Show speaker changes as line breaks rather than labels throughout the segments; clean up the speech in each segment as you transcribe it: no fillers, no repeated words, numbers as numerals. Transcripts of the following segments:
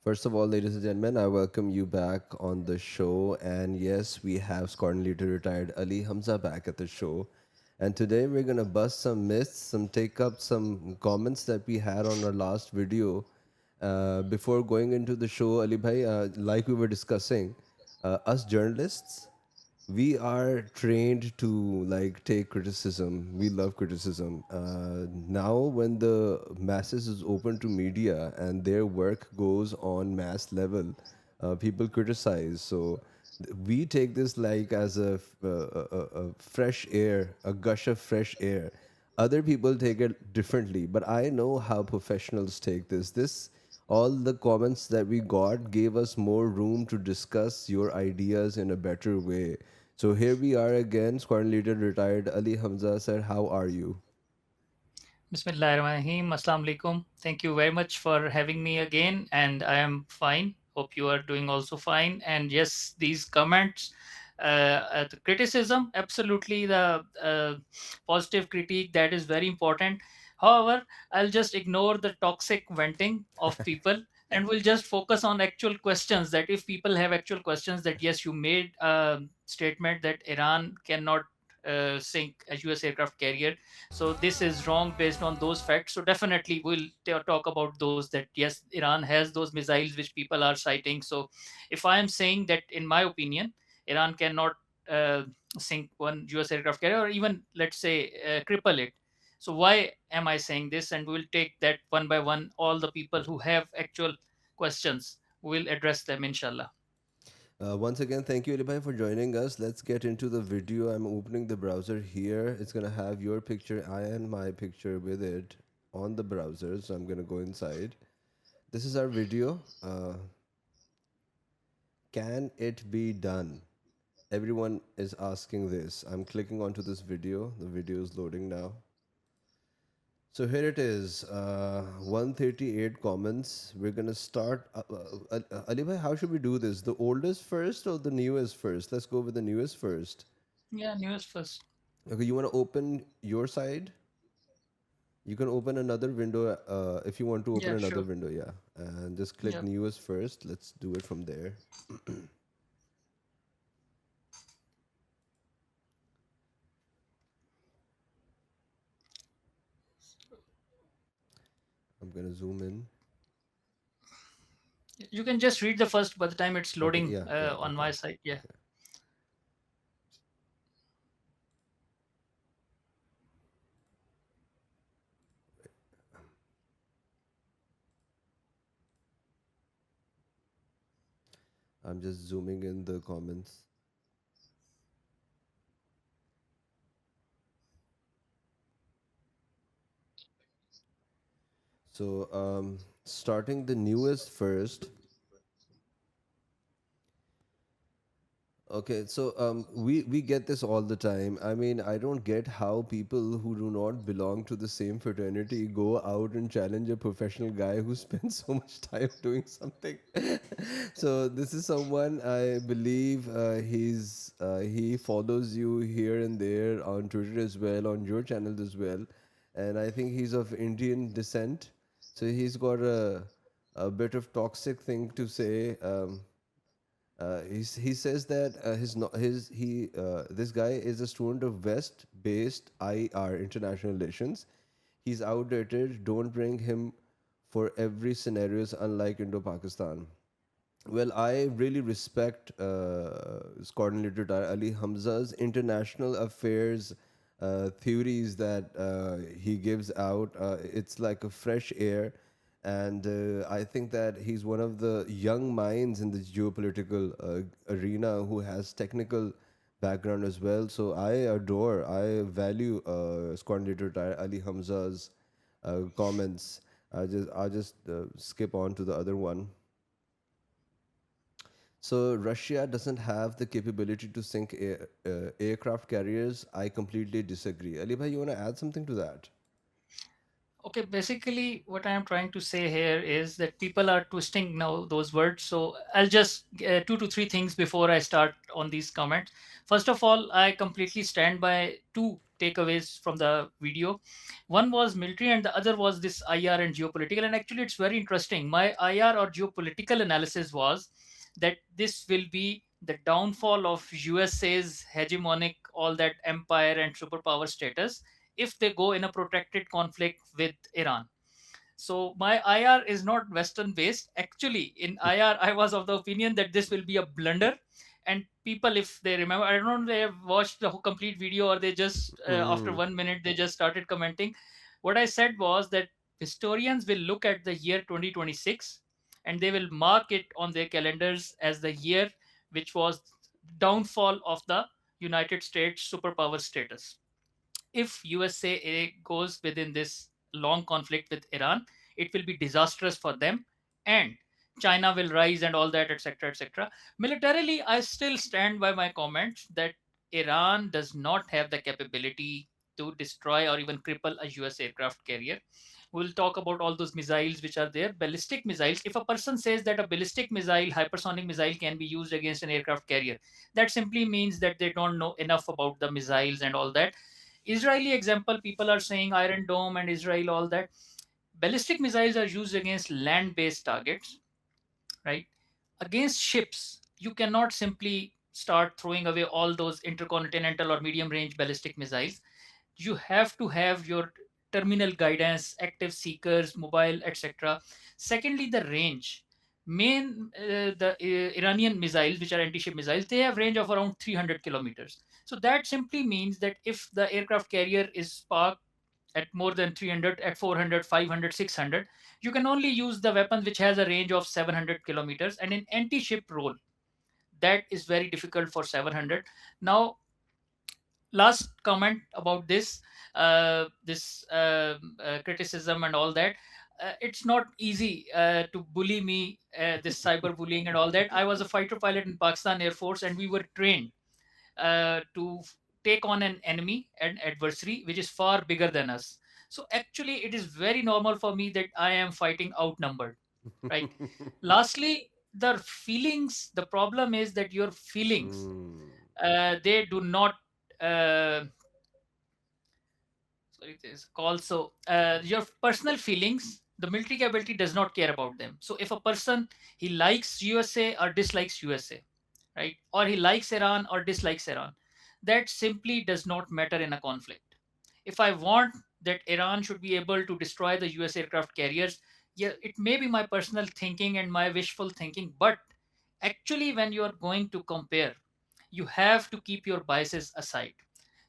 First of all, ladies and gentlemen, I welcome you back on the show. And yes, we have Squadron leader retired Ali Hamza back at the show. And today we're going to bust some myths, some take up some comments that we had on our last video. Before going into the show, Ali Bhai, like we were discussing, us journalists, we are trained to like take criticism. We love criticism. Now when the masses is open to media and their work goes on mass level, people criticize. So we take this like as a fresh air, a gush of fresh air. Other people take it differently, but I know how professionals take this all the comments that we got gave us more room to discuss your ideas in a better way. So here we are again, squadron leader retired Ali Hamza sir. How are you?
Bismillahirrahmanirrahim. Assalamu alaikum. Thank you very much for having me again, and I am fine. Hope you are doing also fine. And yes, these comments, the criticism, absolutely the positive critique that is very important. However, I'll just ignore the toxic venting of people and we'll just focus on actual questions. That if people have actual questions, that yes, you made a statement that Iran cannot sink a US aircraft carrier, so this is wrong based on those facts. So definitely we'll talk about those, that yes, Iran has those missiles which people are citing. So if I am saying that in my opinion Iran cannot uh, sink one US aircraft carrier, or even let's say cripple it, so why am I saying this? And we'll take that one by one. All the people who have actual questions, we'll address them, inshallah.
Once again, thank you Ali Bhai for joining us. Let's get into the video. I'm opening the browser here. It's gonna have your picture and my picture with it on the browser. So I'm gonna go inside. This is our video. Can it be done? Everyone is asking this. I'm clicking onto this video. The video is loading now. So here it is, 138 comments. We're gonna start. Ali bhai, how should we do this? The oldest first or the newest first? Let's go with the newest first.
Yeah, news first.
Okay, you want to open your side? You can open another window if you want to open
Yeah,
another
sure.
window, yeah. And just click
Yeah.
newest first. Let's do it from there. I'm gonna zoom in.
You can just read the first by the time it's
Okay,
loading
yeah, yeah,
on
okay.
my side. Yeah.
I'm just zooming in the comments. So, starting the newest first. Okay, so we get this all the time. I mean, I don't get how people who do not belong to the same fraternity go out and challenge a professional guy who spends so much time doing something. So this is someone I believe he follows you here and there on Twitter as well, on your channel as well, and I think he's of Indian descent. So he's got a bit of toxic thing to say. He says that his no, his he this guy is a student of West based IR international relations. He's outdated. Don't bring him for every scenarios, unlike Indo-Pakistan. Well, I really respect Squadron Leader Ali Hamza's international affairs theories that he gives out. It's like a fresh air, and I think that he's one of the young minds in the geopolitical arena who has technical background as well. So I value Squadron Leader Ali Hamza's comments. I just skip on to the other one. So Russia doesn't have the capability to sink aircraft carriers. I completely disagree. Ali bhai, you want to add something to that?
Okay, basically, what I am trying to say here is that people are twisting now those words. So I'll just two to three things before I start on these comments. First of all, I completely stand by two takeaways from the video. One was military, and the other was this IR and geopolitical. And actually, it's very interesting. My IR or geopolitical analysis was that this will be the downfall of USA's hegemonic, all that empire and superpower status if they go in a protracted conflict with Iran. So my IR is not Western based. Actually, in IR, I was of the opinion that this will be a blunder. And people, if they remember, I don't know if they have watched the whole complete video or they just, after
Hmm.
1 minute, they just started commenting. What I said was that historians will look at the year 2026 and they will mark it on their calendars as the year which was downfall of the United States superpower status. If USA goes within this long conflict with Iran, it will be disastrous for them, and China will rise and all that, etc., etc. Militarily, I still stand by my comments that Iran does not have the capability to destroy or even cripple a US aircraft carrier. We'll talk about all those missiles which are there. Ballistic missiles. If a person says that a ballistic missile, hypersonic missile, can be used against an aircraft carrier, that simply means that they don't know enough about the missiles and all that. Israeli example, people are saying Iron Dome and Israel, all that. Ballistic missiles are used against land based targets, right? Against ships, you cannot simply start throwing away all those intercontinental or medium range ballistic missiles. You have to have your terminal guidance, active seekers, mobile, etc. Secondly, the range. The Iranian missiles, which are anti-ship missiles, they have range of around 300 kilometers. So that simply means that if the aircraft carrier is parked at more than 300, at 400, 500, 600, you can only use the weapon which has a range of 700 kilometers. And in anti-ship role, that is very difficult for 700. Now, last comment about this criticism and all that. It's not easy to bully me, this cyber bullying and all that. I was a fighter pilot in Pakistan Air Force, and we were trained to take on an enemy, an adversary, which is far bigger than us. So actually, it is very normal for me that I am fighting outnumbered, right? Lastly, the feelings. The problem is that your feelings,
Hmm.
they do not. Uh, Sorry, there's a call. So your personal feelings, the military capability does not care about them. So if a person, he likes USA or dislikes USA, right, or he likes Iran or dislikes Iran, that simply does not matter in a conflict. If I want that Iran should be able to destroy the US aircraft carriers, yeah, it may be my personal thinking and my wishful thinking, but actually when you are going to compare, you have to keep your biases aside.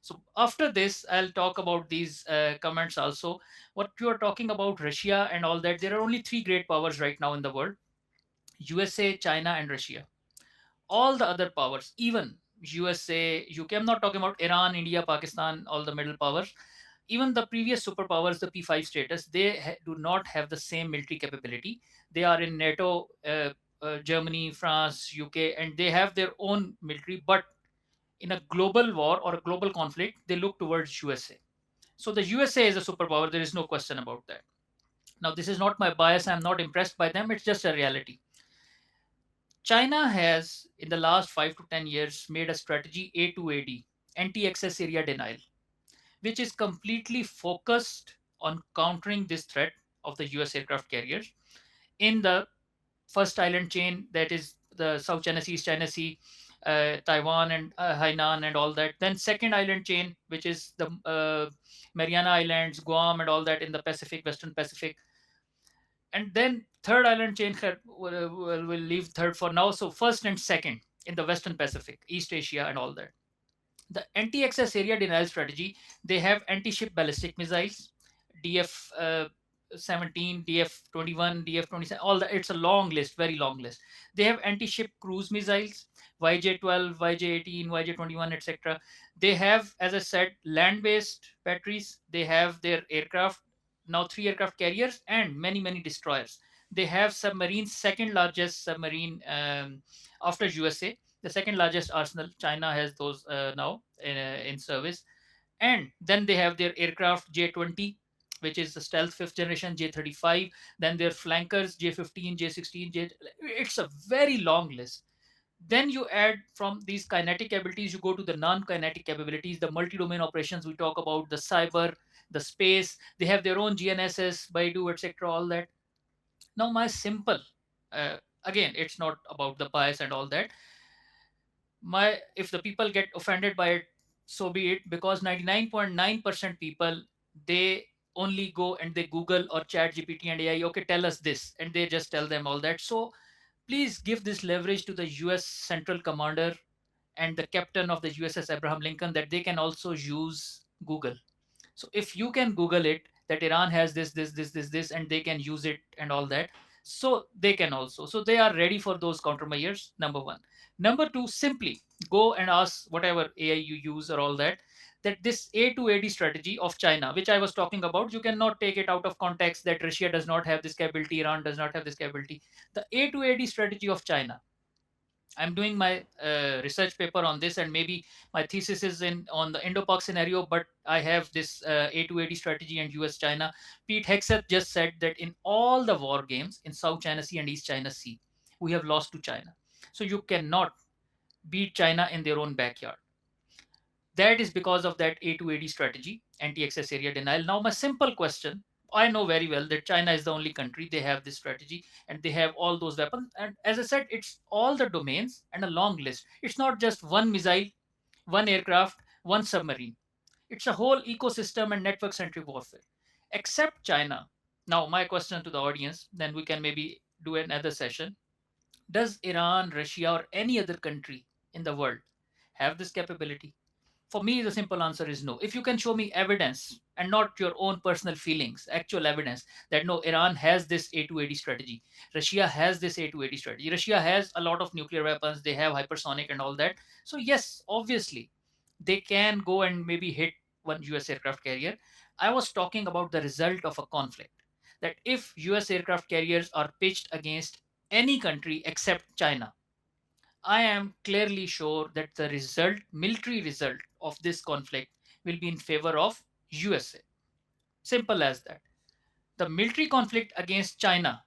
So after this, I'll talk about these comments also. What you are talking about Russia and all that, there are only three great powers right now in the world: USA, China, and Russia. All the other powers, even USA, UK, I'm not talking about Iran, India, Pakistan, all the middle powers, even the previous superpowers, the P5 status, they do not have the same military capability. They are in NATO, Germany, France, UK, and they have their own military. But in a global war or a global conflict, they look towards USA. So the USA is a superpower. There is no question about that. Now, this is not my bias. I'm not impressed by them. It's just a reality. China has, in the last 5 to 10 years, made a strategy A2AD, anti access area denial, which is completely focused on countering this threat of the US aircraft carriers in the first island chain, that is the South China Sea, East China Sea, Taiwan and Hainan and all that. Then second island chain, which is the Mariana Islands, Guam and all that in the Pacific, Western Pacific. And then third island chain, will leave third for now. So first and second in the Western Pacific, East Asia and all that. The anti-access area denial strategy, they have anti-ship ballistic missiles, DF 17, DF 21, DF 27, all that. It's a long list, very long list. They have anti-ship cruise missiles, YJ 12, YJ 18, YJ 21, etc. They have, as I said, land-based batteries. They have their aircraft, now three aircraft carriers and many many destroyers. They have submarines, second largest submarine after USA, the second largest arsenal. China has those now in service. And then they have their aircraft J20, which is the stealth fifth generation J-35, then their flankers J-15, J-16, it's a very long list. Then you add from these kinetic abilities, you go to the non-kinetic capabilities, the multi-domain operations we talk about, the cyber, the space. They have their own GNSS, Baidu, etc. All that. Now, my simple, uh, again, it's not about the bias and all that. My if the people get offended by it, so be it. Because 99.9% people, they only go and they Google or Chat GPT and AI. Okay, tell us this, and they just tell them all that. So please give this leverage to the US Central Commander and the captain of the USS Abraham Lincoln, that they can also use Google. So if you can Google it, that Iran has this, and they can use it and all that, so they can also. So they are ready for those countermeasures. Number one. Number two, simply go and ask whatever AI you use or all that. That this A to AD strategy of China, which I was talking about, you cannot take it out of context. That Russia does not have this capability, Iran does not have this capability. The A to AD strategy of China, I'm doing my research paper on this, and maybe my thesis is in on the Indo-Pak scenario. But I have this A2AD strategy and US-China. Pete Hegseth just said that in all the war games in South China Sea and East China Sea, we have lost to China. So you cannot beat China in their own backyard. That is because of that A2AD strategy, anti-access area denial. Now, my simple question: I know very well that China is the only country they have this strategy, and they have all those weapons. And as I said, it's all the domains and a long list. It's not just one missile, one aircraft, one submarine. It's a whole ecosystem and network-centric warfare. Except China. Now, my question to the audience, then we can maybe do another session. Does Iran, Russia, or any other country in the world have this capability? For me, the simple answer is no. If you can show me evidence and not your own personal feelings, actual evidence that no, Iran has this A2AD strategy, Russia has this A2AD strategy, Russia has a lot of nuclear weapons, they have hypersonic and all that. So, yes, obviously, they can go and maybe hit one US aircraft carrier. I was talking about the result of a conflict. That if US aircraft carriers are pitched against any country except China, I am clearly sure that the result, military result of this conflict will be in favor of USA. Simple as that. The military conflict against China,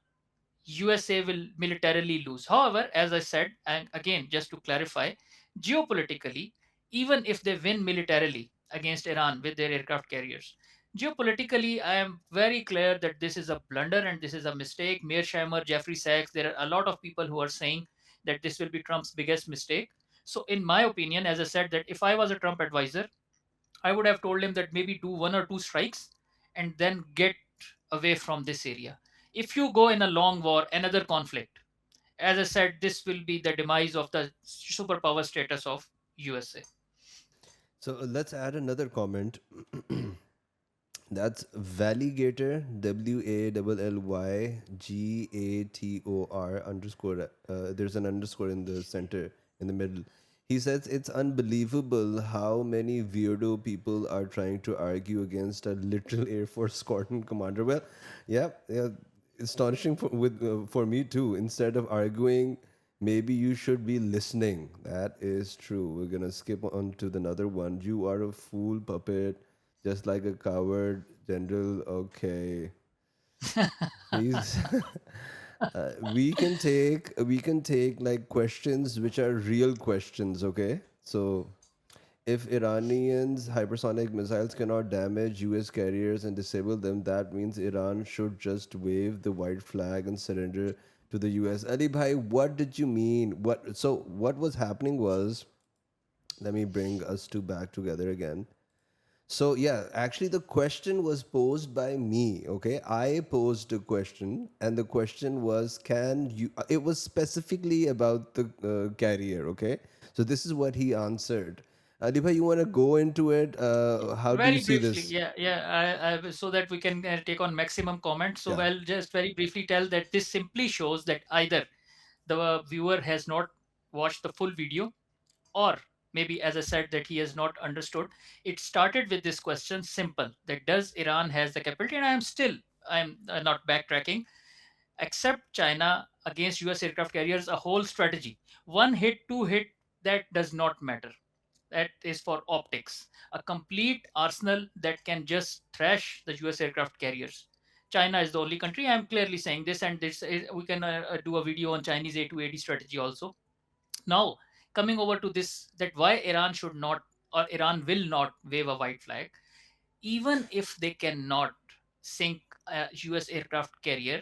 USA will militarily lose. However, as I said, and again, just to clarify, geopolitically, even if they win militarily against Iran with their aircraft carriers, geopolitically, I am very clear that this is a blunder and this is a mistake. Mearsheimer, Jeffrey Sachs, there are a lot of people who are saying that this will be Trump's biggest mistake. So, in my opinion, as I said, that if I was a Trump advisor, I would have told him that maybe do one or two strikes and then get away from this area. If you go in a long war, another conflict, as I said, this will be the demise of the superpower status of USA.
So let's add another comment. That's Valigator, WALLYGATOR underscore. There's an underscore in the center, in the middle. He says it's unbelievable how many weirdo people are trying to argue against a literal Air Force squadron commander. Well, yeah, yeah, astonishing for me too. Instead of arguing, maybe you should be listening. That is true. We're gonna skip on to the another one. You are a fool puppet, just like a coward general. Okay, please. We can take like questions which are real questions. Okay, so if Iranians hypersonic missiles cannot damage US carriers and disable them, that means Iran should just wave the white flag and surrender to the US. Ali bhai, what did you mean? What was happening was, let me bring us two back together again. So yeah, actually the question was posed by me, okay? I posed a question and the question was, can you it was specifically about the carrier, okay? So this is what he answered. Adiba, you want to go into it? How do you
Very
see
briefly,
this?
so that we can take on maximum comments. So
Yeah.
I'll just very briefly tell that this simply shows that either the viewer has not watched the full video, or maybe, as I said, that he has not understood. It started with this question, simple: that does Iran has the capability? And I'm not backtracking. Except China against US aircraft carriers, a whole strategy. One hit, two hit, that does not matter. that is for optics, a complete arsenal that can just trash the US aircraft carriers. China is the only country. I'm clearly saying this, and this is, we can do a video on Chinese A280 strategy also. Now, coming over to this, that why Iran should not or Iran will not wave a white flag, even if they cannot sink a US aircraft carrier.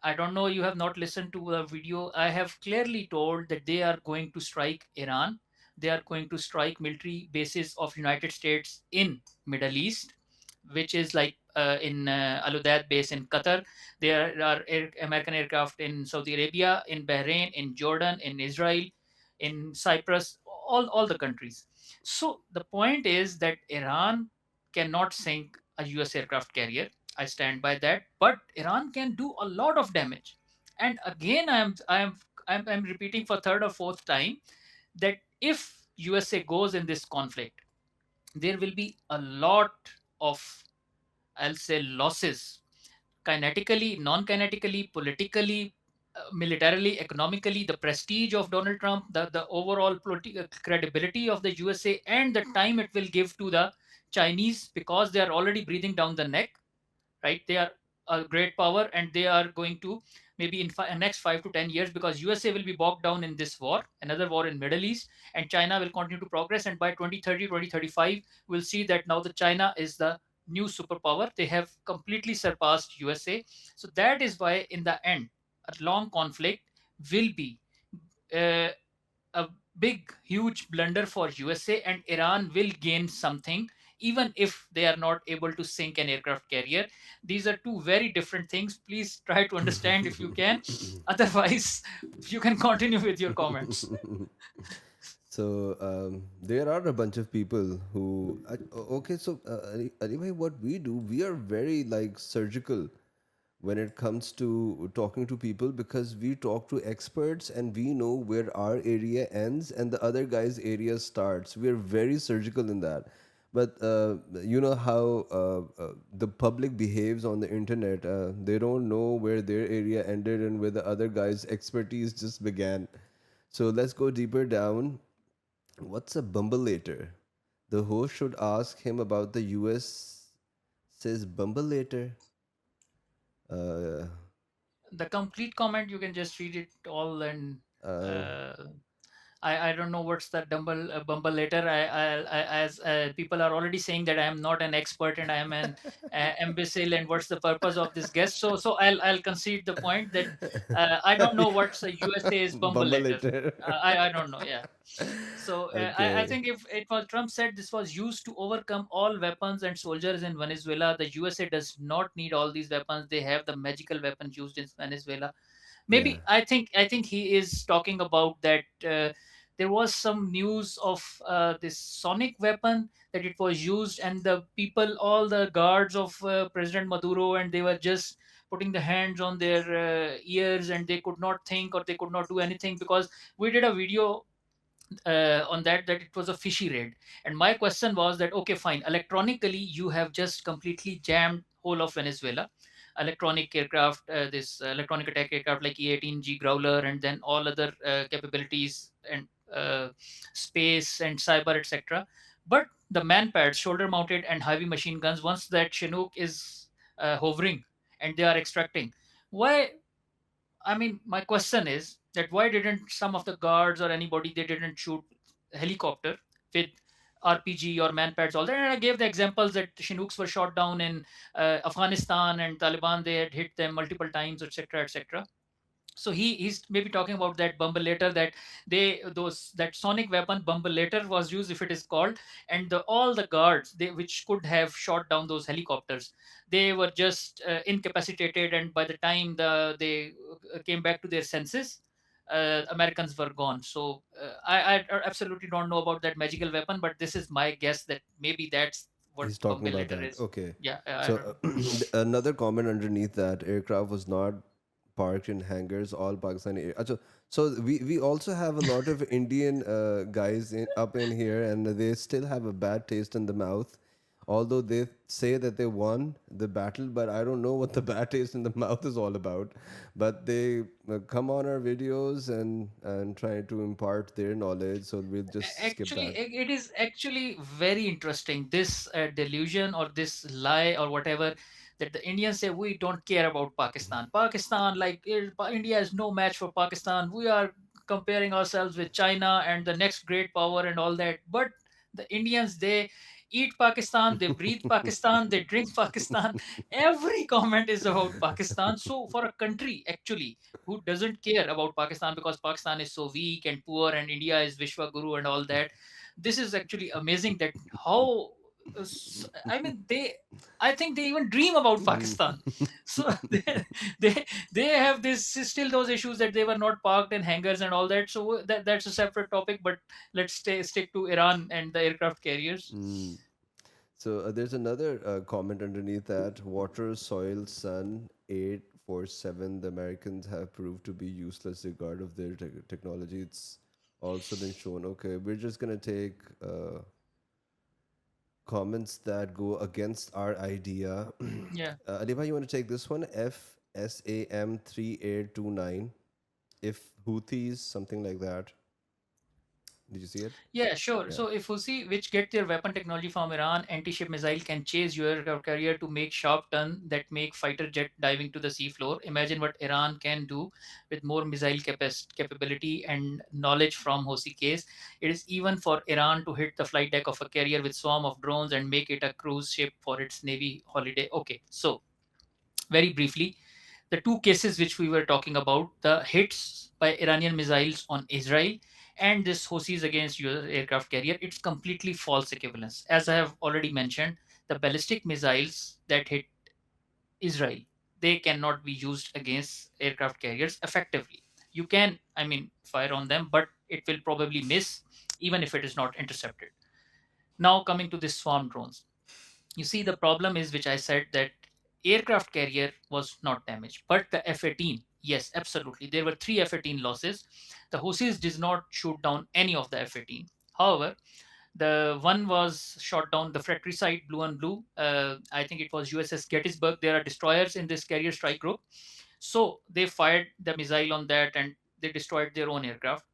I don't know, you have not listened to the video. I have clearly told that they are going to strike Iran. They are going to strike military bases of United States in Middle East, which is like in Al Udeid base in Qatar. There are American aircraft in Saudi Arabia, in Bahrain, in Jordan, in Israel, in Cyprus, all the countries. So the point is that Iran cannot sink a US aircraft carrier. I stand by that. But Iran can do a lot of damage. And again, I'm repeating for third or fourth time that if USA goes in this conflict, there will be a lot of, I'll say, losses, kinetically, non-kinetically, politically, militarily, economically, the prestige of Donald Trump, the overall credibility of the USA, and the time it will give to the Chinese, because they are already breathing down the neck, right? They are a great power, and they are going to maybe in next 5 to 10 years, because USA will be bogged down in this war, another war in Middle East, and China will continue to progress. And by 2030, 2035, we'll see that now the China is the new superpower. They have completely surpassed USA. So that is why, in the end, a long conflict will be uh, a big, huge blunder for USA, and Iran will gain something, even if they are not able to sink an aircraft carrier. These are two very different things. Please try to understand if you can. Otherwise, you can continue with your comments.
So there are a bunch of people who okay. So anyway, what we do, we are very like surgical when it comes to talking to people, because we talk to experts and we know where our area ends and the other guy's area starts. We are very surgical in that. But you know how the public behaves on the internet. They don't know where their area ended and where the other guy's expertise just began. So let's go deeper down. What's a bumbleator? The host should ask him about the US, says bumbleator. Uh,
The complete comment, you can just read it all, and
uh,
uh, I don't know what's the bumble later. As people are already saying that I am not an expert and I am an imbecile, and what's the purpose of this guest? So I'll concede the point that I don't know what's the USA's bumble later.
bumbleator.
I don't know. Yeah. So I
Okay.
think if it was Trump said this was used to overcome all weapons and soldiers in Venezuela, the USA does not need all these weapons. They have the magical weapons used in Venezuela.
Yeah.
Maybe I think he is talking about that. There was some news of this sonic weapon that it was used, and the people, all the guards of President Maduro, and they were just putting the hands on their ears, and they could not think or they could not do anything, because we did a video on that it was a fishy raid. And my question was that, okay, fine, electronically you have just completely jammed whole of Venezuela. Electronic aircraft, this electronic attack aircraft like E-18G Growler, and then all other capabilities, and space and cyber, etc. But the man pads, shoulder mounted and heavy machine guns, once that Chinook is hovering and they are extracting, why? I mean, my question is that why didn't some of the guards or anybody, they didn't shoot helicopter with RPG or manpads, all that? And I gave the examples that Chinooks were shot down in Afghanistan, and Taliban, they had hit them multiple times, etc., etc. So he's maybe talking about that bumble later, that they those that sonic weapon bumble later was used, if it is called. And all the guards, they which could have shot down those helicopters, they were just incapacitated, and by the time they came back to their senses, Americans were gone. So I absolutely don't know about that magical weapon, but this is my guess that maybe that's what
He's talking
bumble
about
later
that.
is.
Okay.
Yeah, I don't
So
know.
another comment underneath that, aircraft was not parked in hangars, all Pakistani. So we also have a lot of Indian guys up in here, and they still have a bad taste in the mouth although they say that they won the battle, but I don't know what the bad taste in the mouth is all about. But they come on our videos and try to impart their knowledge, so we'll just skip
Actually,
that.
it is actually very interesting, this delusion or this lie or whatever, that the Indians say we don't care about Pakistan, like India is no match for Pakistan, we are comparing ourselves with China and the next great power and all that. But the Indians, they eat Pakistan, they breathe Pakistan, they drink Pakistan. Every comment is about Pakistan. So for a country actually who doesn't care about Pakistan because Pakistan is so weak and poor and India is Vishwa Guru and all that. This is actually amazing that how I mean I think they even dream about Pakistan. So they have this still those issues that they were not parked in hangars and all that. So that's a separate topic. But let's stick to Iran and the aircraft carriers.
Mm. So there's another comment underneath that: water, soil, sun, 847. The Americans have proved to be useless regard of their technology. It's also been shown. Okay, we're just gonna take comments that go against our idea.
Yeah.
Aliba, you want to take this one? FSAM3829. If Houthis, something like that. Did you see it?
Yeah, sure.
Yeah.
So if Houthi, which get their weapon technology from Iran, anti-ship missile can chase your aircraft carrier to make sharp turn that make fighter jet diving to the sea floor. Imagine what Iran can do with more missile capability and knowledge from Houthi case. It is even for Iran to hit the flight deck of a carrier with swarm of drones and make it a cruise ship for its navy holiday. Okay, so very briefly, the two cases which we were talking about, the hits by Iranian missiles on Israel and this Houthis against US aircraft carrier, it's completely false equivalence. As I have already mentioned, the ballistic missiles that hit Israel, they cannot be used against aircraft carriers effectively. You can, I mean, fire on them, but it will probably miss even if it is not intercepted. Now, coming to the swarm drones, you see, the problem is, which I said, that aircraft carrier was not damaged, but the F-18, yes, absolutely. There were three F-18 losses. The Houthis did not shoot down any of the F-18. However, the one was shot down, the fratricide blue and blue. I think it was USS Gettysburg. There are destroyers in this carrier strike group. So they fired the missile on that and they destroyed their own aircraft.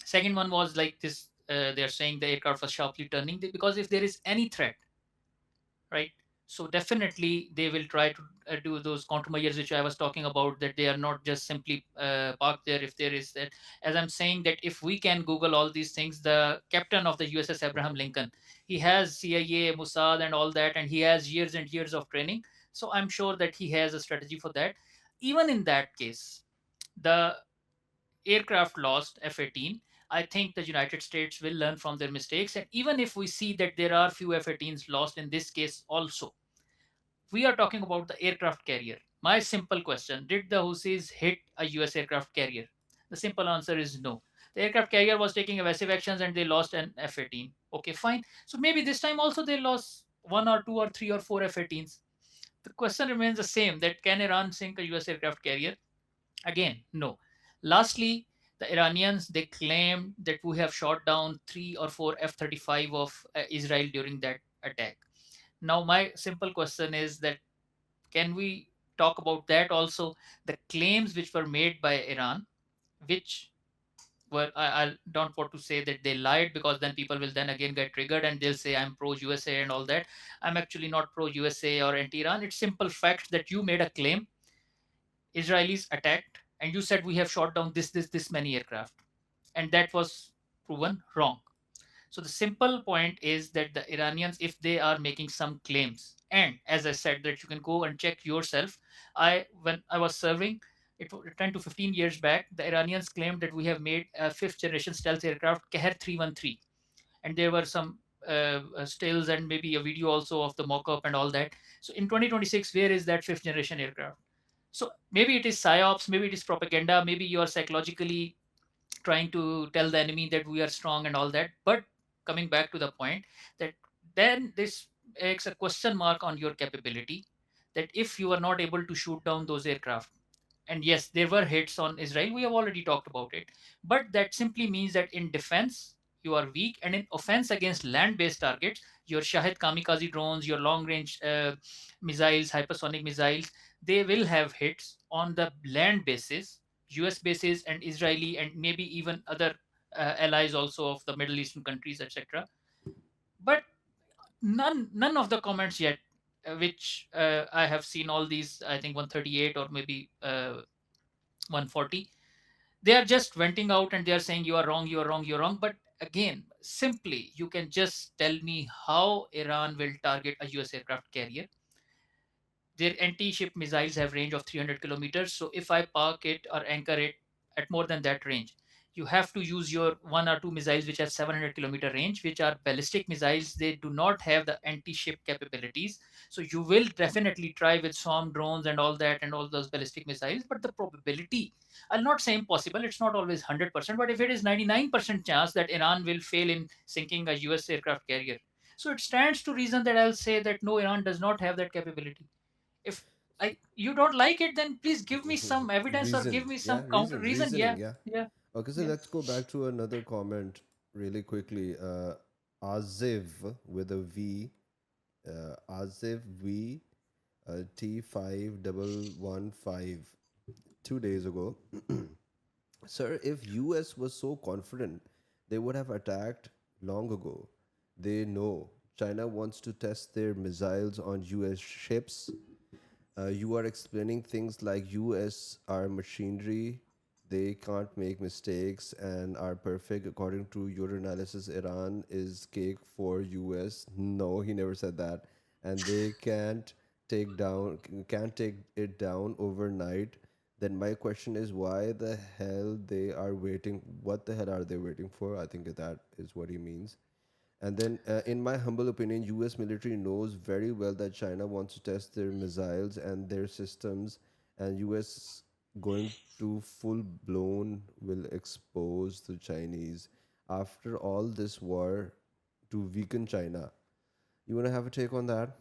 Second one was like this. They're saying the aircraft was sharply turning because if there is any threat, right? So definitely they will try to do those countermeasures which I was talking about, that they are not just simply parked there. If there is that, as I'm saying, that if we can Google all these things, the captain of the USS Abraham Lincoln, he has CIA, Mossad, and all that, and he has years and years of training. So I'm sure that he has a strategy for that. Even in that case, the aircraft lost F-18. I think the United States will learn from their mistakes. And even if we see that there are few F-18s lost in this case also, we are talking about the aircraft carrier. My simple question: did the Houthis hit a US aircraft carrier? The simple answer is no. The aircraft carrier was taking evasive actions and they lost an F 18. Okay, fine. So maybe this time also they lost one or two or three or four F 18s. The question remains the same, that can Iran sink a US aircraft carrier? Again, no. Lastly, the Iranians, they claim that we have shot down three or four F-35 of Israel during that attack. Now, my simple question is that can we talk about that also? The claims which were made by Iran, which were, I don't want to say that they lied, because then people will then again get triggered and they'll say I'm pro USA and all that. I'm actually not pro USA or anti Iran. It's simple fact that you made a claim, Israelis attacked, and you said we have shot down this many aircraft, and that was proven wrong. So the simple point is that the Iranians, if they are making some claims, and as I said, that you can go and check yourself. When I was serving, it was 10 to 15 years back, the Iranians claimed that we have made a fifth generation stealth aircraft, Keher 313, and there were some stills and maybe a video also of the mock-up and all that. So in 2026, where is that fifth generation aircraft? So maybe it is psyops, maybe it is propaganda, maybe you are psychologically trying to tell the enemy that we are strong and all that. But coming back to the point, that then this makes a question mark on your capability, that if you are not able to shoot down those aircraft, and yes, there were hits on Israel, we have already talked about it, but that simply means that in defense you are weak, and in offense against land based targets your Shahid kamikaze drones, your long range missiles, hypersonic missiles, they will have hits on the land bases, US bases, and Israeli, and maybe even other allies also of the Middle Eastern countries, etc. But none of the comments yet, which I have seen all these, I think 138 or maybe 140, they are just venting out and they are saying you are wrong, you are wrong, you're wrong. But again, simply, you can just tell me how Iran will target a US aircraft carrier. Their anti-ship missiles have range of 300 kilometers. So if I park it or anchor it at more than that range, you have to use your one or two missiles which have 700-kilometer range, which are ballistic missiles. They do not have the anti-ship capabilities. So you will definitely try with swarm drones and all that and all those ballistic missiles. But the probability, I'll not say impossible, it's not always 100%, but if it is 99% chance that Iran will fail in sinking a US aircraft carrier, so it stands to reason that I'll say that no, Iran does not have that capability. If you don't like it, then please give me some evidence or give
Reason,
me
yeah,
some counter reason. Yeah,
reasoning, yeah.
yeah,
Okay, so
yeah.
let's go back to another comment really quickly. Aziv with a V, Aziv V, T5115, 2 days ago. Sir, if US was so confident, they would have attacked long ago. They know China wants to test their missiles on US ships. You are explaining things like US are machinery, they can't make mistakes and are perfect. According to your analysis, Iran is cake for US. No, he never said that. And they can't take it down overnight. Then my question is why the hell they are waiting? What the hell are they waiting for? I think that is what he means. And then, in my humble opinion, U.S. military knows very well that China wants to test their missiles and their systems, and U.S. going to full blown will expose the Chinese after all this war to weaken China. You want to have a take on that?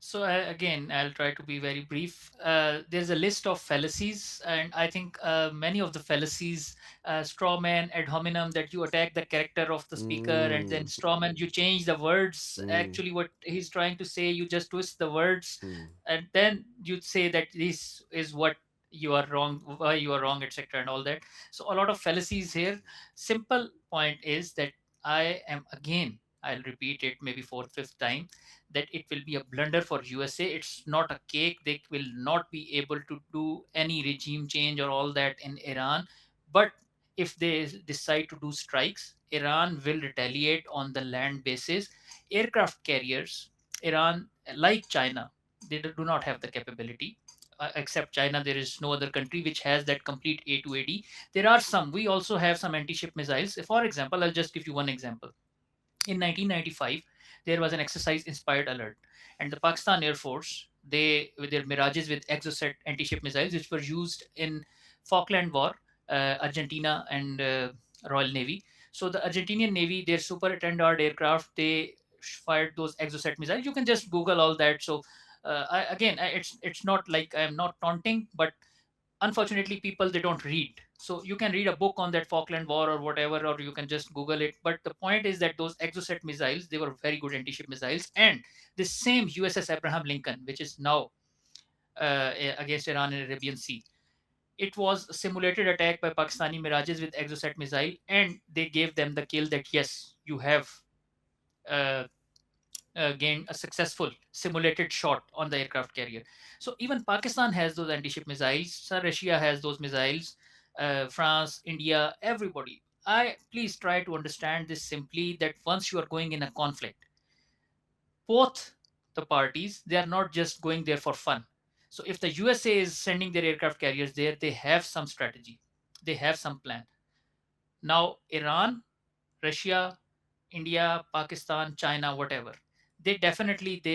So again, I'll try to be very brief. There's a list of fallacies, and I think many of the fallacies, straw man, ad hominem, that you attack the character of the speaker, and then
Mm,
straw man, you change the words.
mm,
Actually, what he's trying to say, you just twist the words,
mm.
and then you say that this is what you are wrong, why you are wrong, etc., and all that. So a lot of fallacies here. Simple point is that I am again. I'll repeat it maybe fourth, fifth time that it will be a blunder for USA. It's not a cake. They will not be able to do any regime change or all that in Iran. But if they decide to do strikes, Iran will retaliate on the land bases. Aircraft carriers, Iran, like China, they do not have the capability. Except China, there is no other country which has that complete A to AD. There are some. We also have some anti-ship missiles. For example, I'll just give you one example. In 1995 there was an exercise inspired alert, and the Pakistan Air Force, they with their mirages with exocet anti-ship missiles which were used in Falkland War, Argentina and Royal Navy. So the Argentinian Navy, their super attendard aircraft, they fired those exocet missiles. You can just Google all that. So it's not like I'm not taunting, but unfortunately people they don't read. So you can read a book on that Falkland War or whatever, or you can just Google it. But the point is that those exocet missiles, they were very good anti-ship missiles. And the same USS Abraham Lincoln, which is now against Iran in Arabian Sea, it was a simulated attack by Pakistani mirages with exocet missile, and they gave them the kill that yes, you have uh, gained a successful simulated shot on the aircraft carrier. So even Pakistan has those anti-ship missiles. So Russia has those missiles. France, India, everybody. I please try to understand this simply that once you are going in a conflict, both the parties, they are not just going there for fun. So if the USA is sending their aircraft carriers there, they have some strategy, they have some plan. Now Iran, Russia, India, Pakistan, China, whatever, they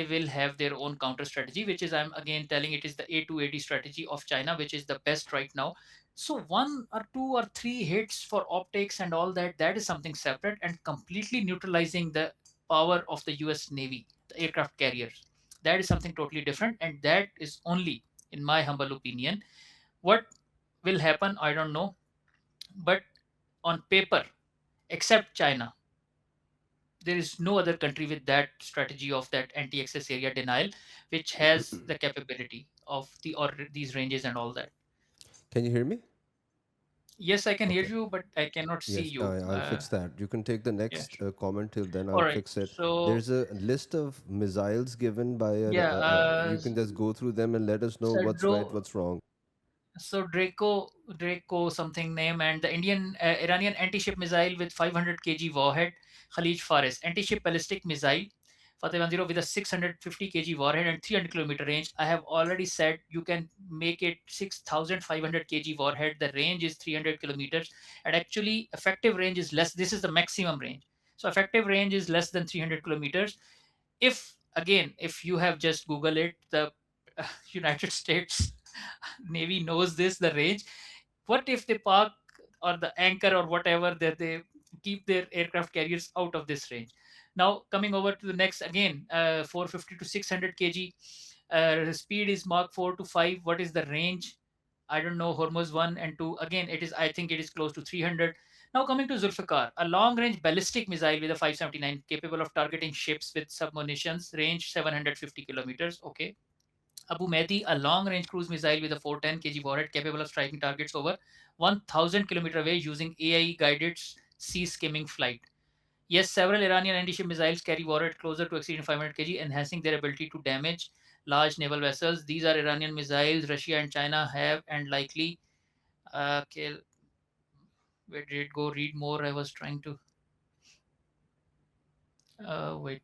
will have their own counter strategy, which is, I'm again telling, it is the A to AD strategy of China, which is the best right now. So one or two or three hits for optics and all that, that is something separate, and completely neutralizing the power of the US Navy, the aircraft carriers. That is something totally different, and that is only, in my humble opinion, what will happen. I don't know, but on paper, except China, There is no other country with that strategy of that anti-access area denial, which has the capability of these ranges and all that.
Can you hear me?
Yes, I can hear
Okay.
you, but I cannot see
Yes,
you.
I'll fix that. You can take the
Yeah.
next comment till then.
All
I'll
right.
fix it.
So
There's a list of missiles given by
yeah,
you can just go through them and let us know what's right,
so
what's wrong.
Draco something name, and the Indian Iranian anti-ship missile with 500 kg warhead, Khalij Fares anti-ship ballistic missile, Fateh 10 with a 650 kg warhead and 300-kilometer range. I have already said you can make it 6,500 kg warhead. The range is 300 kilometers, and actually effective range is less. This is the maximum range. So effective range is less than 300 kilometers. If again, if you have just Google it, the United States Navy knows this, the range. What if they park or the anchor or whatever that they keep their aircraft carriers out of this range? Now coming over to the next again, 450 to 600 kg. Speed is Mach 4 to 5. What is the range? I don't know. Hormuz 1 and 2. Again, it is. I think it is close to 300. Now coming to Zulfikar, a long-range ballistic missile with a 579 capable of targeting ships with submunitions, range 750 kilometers. Okay. Abu Mehdi, a long-range cruise missile with a 410 kg warhead capable of striking targets over 1,000 km away using AI-guided sea skimming flight. Yes, several Iranian anti-ship missiles carry warhead closer to exceeding 500 kg, enhancing their ability to damage large naval vessels. These are Iranian missiles Russia and China have and likely. Okay, where did it go? Read more. I was trying to. Wait.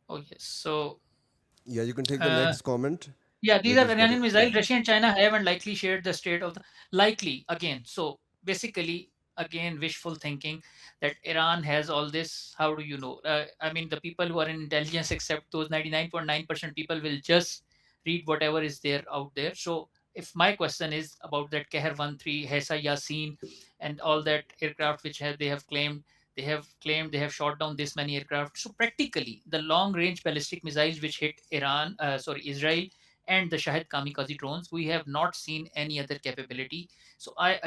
Oh yes. So
Yeah, you can take the
uh,
next comment.
yeah, these
We're
are
just
Iranian
getting, yeah.
missiles. Russia and China have and likely shared the state of the likely again. So basically, again, wishful thinking that Iran has all this. How do you know? I mean, the people who are in intelligence, except those 99.9% people, will just read whatever is there out there. So if my question is about that Keher 13, Hesa Yasin, and all that aircraft which have they have claimed. They have shot down this many aircraft. So practically, the long-range ballistic missiles which hit Israel, and the Shahid kamikaze drones, we have not seen any other capability. So I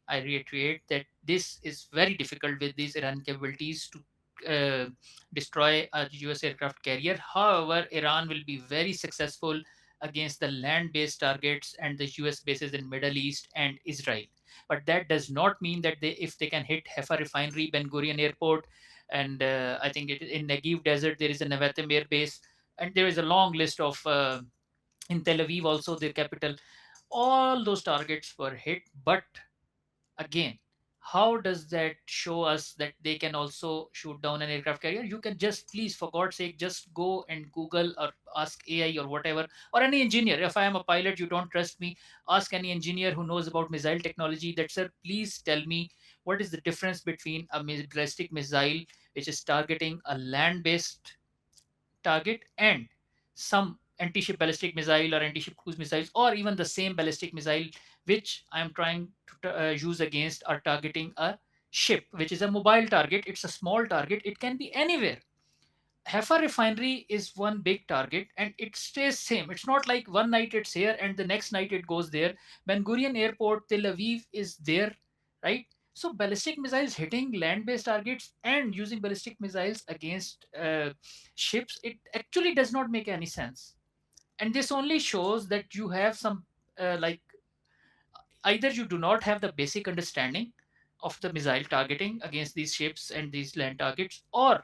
reiterate that this is very difficult with these Iran capabilities to destroy a US aircraft carrier. However, Iran will be very successful against the land-based targets and the US bases in Middle East and Israel. But that does not mean that if they can hit Haifa refinery, Ben Gurion airport, and I think in Negev desert there is a Nevatim air base, and there is a long list of in Tel Aviv, also their capital. All those targets were hit, but again, how does that show us that they can also shoot down an aircraft carrier? You can just please, for God's sake, just go and Google or ask AI or whatever, or any engineer. If I am a pilot, you don't trust me, ask any engineer who knows about missile technology that, sir, please tell me what is the difference between a ballistic missile which is targeting a land based target and some anti-ship ballistic missile or anti-ship cruise missiles, or even the same ballistic missile which I am trying to use against or targeting a ship which is a mobile target. It's a small target, it can be anywhere. Haifa refinery is one big target and it stays same. It's not like one night it's here and the next night it goes there. Ben Gurion Airport, Tel Aviv is there, right? So ballistic missiles hitting land-based targets and using ballistic missiles against ships, it actually does not make any sense. And this only shows that you have some like either you do not have the basic understanding of the missile targeting against these ships and these land targets, or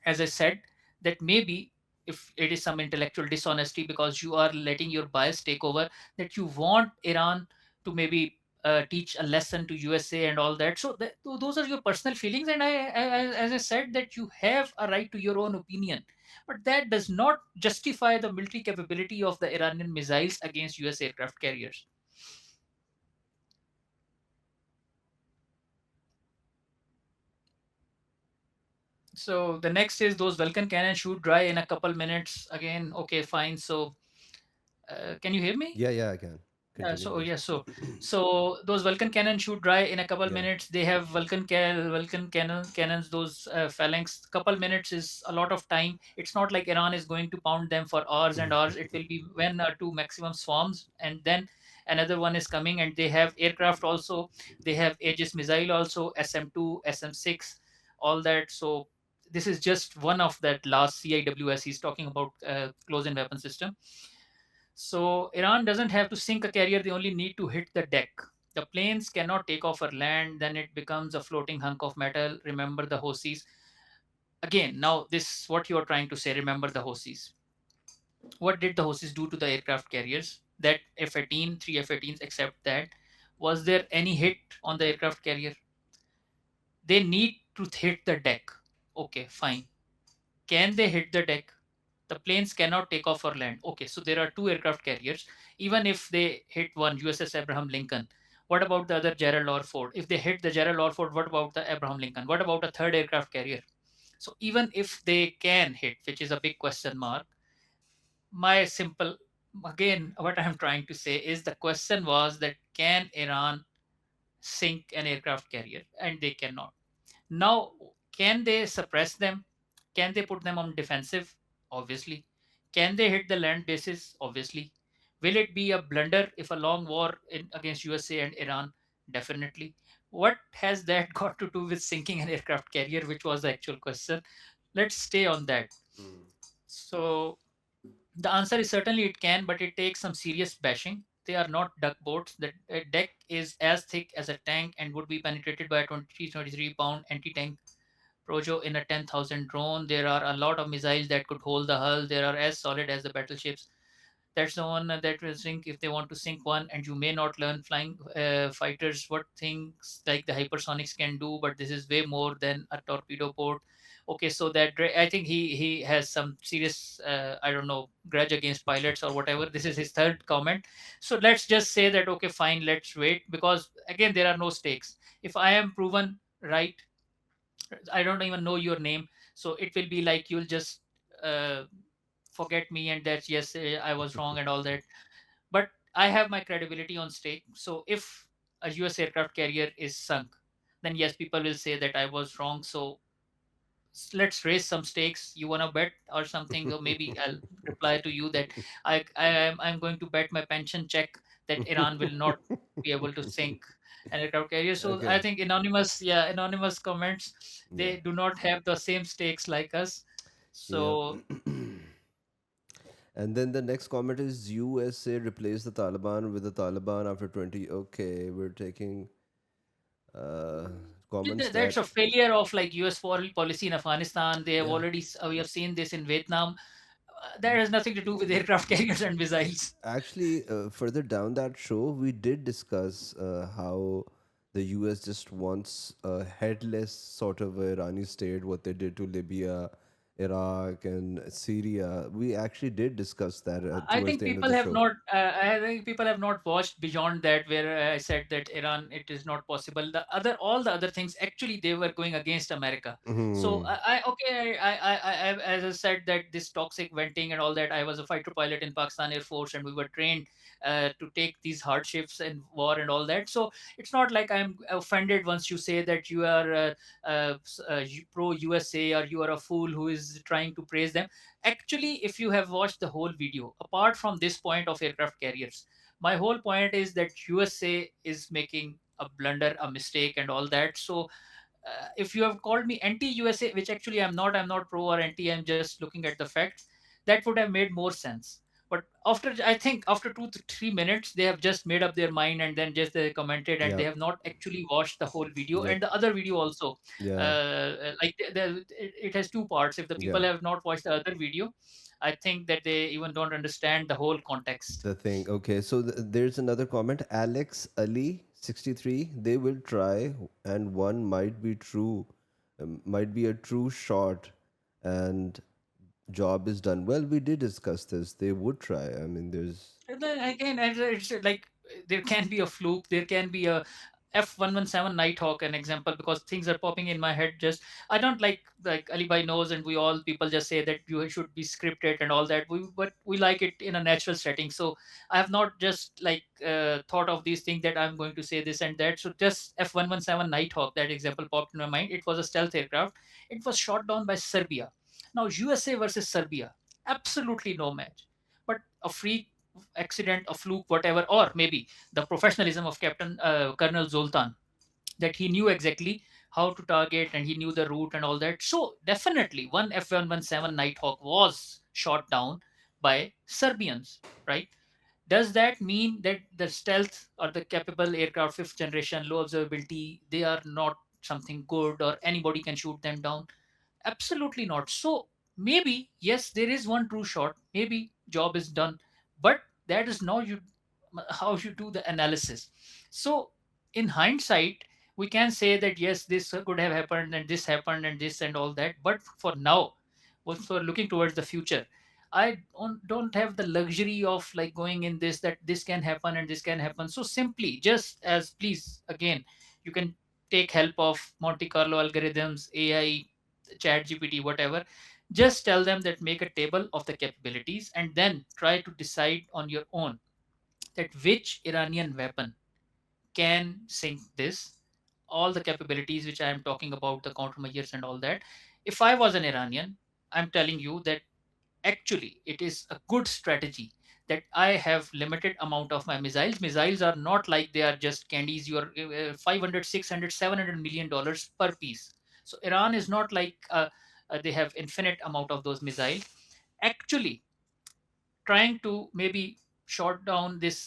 as I said, that maybe if it is some intellectual dishonesty because you are letting your bias take over, that you want Iran to maybe teach a lesson to USA and all that. So those are your personal feelings, and as I said, that you have a right to your own opinion, but that does not justify the military capability of the Iranian missiles against US aircraft carriers. So the next is those Vulcan cannons shoot dry in a couple minutes. Again, okay, fine. So can you hear me?
Yeah, yeah, I can.
Yeah,
Continue,
so
please.
yeah, so those Vulcan cannon shoot dry in a couple
Yeah.
minutes. They have Vulcan cannons. Those phalanx. Couple minutes is a lot of time. It's not like Iran is going to pound them for hours and hours. It will be one or two maximum swarms, and then another one is coming, and they have aircraft also. They have Aegis missile also, SM2, SM6, all that. So this is just one of that last CIWS. He's talking about close-in weapon system. So Iran doesn't have to sink a carrier; they only need to hit the deck. The planes cannot take off or land, then it becomes a floating hunk of metal. Remember the Houthis. Again, now this what you are trying to say. Remember the Houthis. What did the Houthis do to the aircraft carriers? That F-18, three F-18s, except that, was there any hit on the aircraft carrier? They need to hit the deck. Okay, fine. Can they hit the deck? The planes cannot take off or land. Okay, so there are two aircraft carriers. Even if they hit one, USS Abraham Lincoln, what about the other, Gerald R. Ford? If they hit the Gerald R. Ford, what about the Abraham Lincoln? What about a third aircraft carrier? So even if they can hit, which is a big question mark, my simple, again, what I'm trying to say is the question was that can Iran sink an aircraft carrier? And they cannot. Now, can they suppress them? Can they put them on defensive? Obviously. Can they hit the land bases? Obviously. Will it be a blunder if a long war against USA and Iran? Definitely. What has that got to do with sinking an aircraft carrier, which was the actual question? Let's stay on that.
Mm.
So, the answer is certainly it can, but it takes some serious bashing. They are not duck boats. The deck is as thick as a tank and would be penetrated by a 23 pound anti tank Projo in a 10,000 drone. There are a lot of missiles that could hold the hull. They are as solid as the battleships. That's the one that will sink if they want to sink one. And you may not learn flying fighters what things like the hypersonics can do, but this is way more than a torpedo port. Okay, so that I think he has some serious I don't know grudge against pilots or whatever. This is his third comment. So let's just say that okay, fine, let's wait, because again there are no stakes. If I am proven right, I don't even know your name, so it will be like you'll just uh, forget me, and that yes, I was wrong and all that. But I have my credibility on stake. So if a US aircraft carrier is sunk, then yes, people will say that I was wrong. So let's raise some stakes. You want to bet or something? Or maybe I'll reply to you that I'm going to bet my pension check that Iran will not be able to sink an aircraft carrier. So I
Okay.
think anonymous, yeah, anonymous comments,
Yeah.
they do not have the same stakes like us.
Yeah.
So
And then the next comment is USA replaced the Taliban with the Taliban after 20. Okay, we're taking uh, comments
that's
that.
a failure of like US foreign policy in Afghanistan. They have
Yeah.
already we have seen this in Vietnam. That has nothing to do with aircraft carriers and missiles.
Actually, further down that show, we did discuss how the US just wants a headless sort of Irani state, what they did to Libya, Iraq, and Syria. We actually did discuss that
I
towards
think
the end of
people
the
have
show.
not. I think people have not watched beyond that, where I said that Iran it is not possible. The other, all the other things, actually, they were going against America. So
Hmm.
I okay, as I said that this toxic venting and all that. I was a fighter pilot in Pakistan Air Force, and we were trained to take these hardships and war and all that. So it's not like I'm offended once you say that you are pro USA or you are a fool who is trying to praise them. Actually, if you have watched the whole video, apart from this point of aircraft carriers, my whole point is that USA is making a blunder, a mistake, and all that. So if you have called me anti USA, which actually I'm not pro or anti, I'm just looking at the facts, that would have made more sense. But after, I think after 2 to 3 minutes, they have just made up their mind, and then just they commented, and they
Yep.
have not actually watched the whole video
Yep.
and the other video also.
Yeah.
Like it has two parts. If the people
Yeah.
have not watched the other video, I think that they even don't understand the whole context.
The thing. Okay. So there's another comment. Alex Ali 63. They will try, and one might be true, might be a true shot, and job is done. Well, we did discuss this. They would try. I mean, there's.
And then again, it's like there can be a fluke, there can be a F117 Nighthawk, an example, because things are popping in my head. Just I don't like Ali Bhai knows, and we all people just say that you should be scripted and all that. But we like it in a natural setting. So I have not just like thought of these things that I'm going to say this and that. So just F117 Nighthawk, that example popped in my mind. It was a stealth aircraft. It was shot down by Serbia. Now USA versus Serbia, absolutely no match. But a freak. accident, a fluke, whatever, or maybe the professionalism of Captain Colonel Zoltan, that he knew exactly how to target and he knew the route and all that. So definitely one F-117 Nighthawk was shot down by Serbians, right? Does that mean that the stealth or the capable aircraft, fifth generation, low observability, they are not something good or anybody can shoot them down? Absolutely not. So maybe yes, there is one true shot. Maybe job is done, but that is now you how you do the analysis. So in hindsight, we can say that yes, this could have happened and this happened and this and all that. But for now, for looking towards the future, I don't have the luxury of like going in this that this can happen and this can happen. So simply just as please again, you can take help of Monte Carlo algorithms, AI, chat gpt, whatever. Just tell them that make a table of the capabilities and then try to decide on your own that which Iranian weapon can sink this, all the capabilities which I am talking about, the countermeasures and all that. If I was an Iranian, I'm telling you that actually it is a good strategy that I have limited amount of my missiles. Missiles are not like they are just candies. You are 500, 600, 700 million dollars per piece. So Iran is not like they have infinite amount of those missiles. Actually, trying to maybe shot down this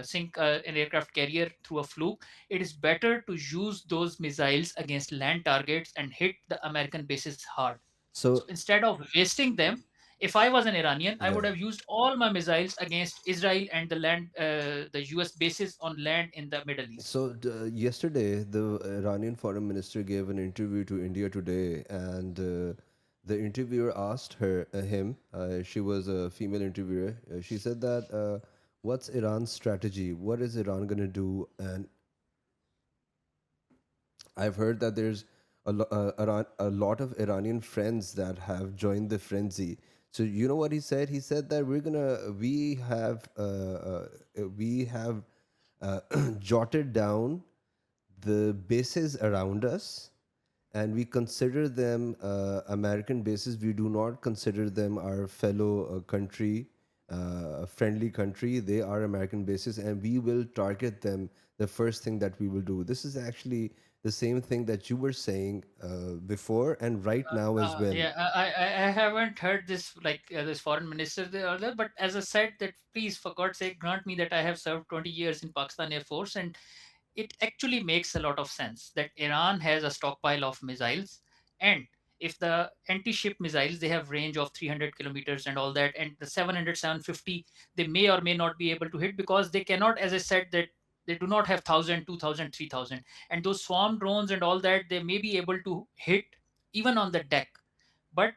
sink an aircraft carrier through a fluke, it is better to use those missiles against land targets and hit the American bases hard. So
So
instead of wasting them, if I was an Iranian, I
yeah.
would have used all my missiles against Israel and the US bases on land in the Middle East.
So yesterday, the Iranian foreign minister gave an interview to India Today, and the interviewer asked him. She was a female interviewer. She said that, "What's Iran's strategy? What is Iran gonna do?" And I've heard that there's a lot of Iranian friends that have joined the frenzy. So you know what he said? He said that we have jotted down the bases around us, and we consider them American bases. We do not consider them our fellow country, friendly country. They are American bases, and we will target them the first thing that we will do. This is actually the same thing that you were saying before and right now as well.
Yeah, I haven't heard this like this foreign minister there or there, but as I said that please for God's sake grant me that I have served 20 years in Pakistan Air Force, and it actually makes a lot of sense that Iran has a stockpile of missiles, and if the anti-ship missiles they have range of 300 kilometers and all that, and the 700 750 they may or may not be able to hit because they cannot, as I said, that they do not have 1000, 2000, 3000, and those swarm drones and all that they may be able to hit even on the deck, but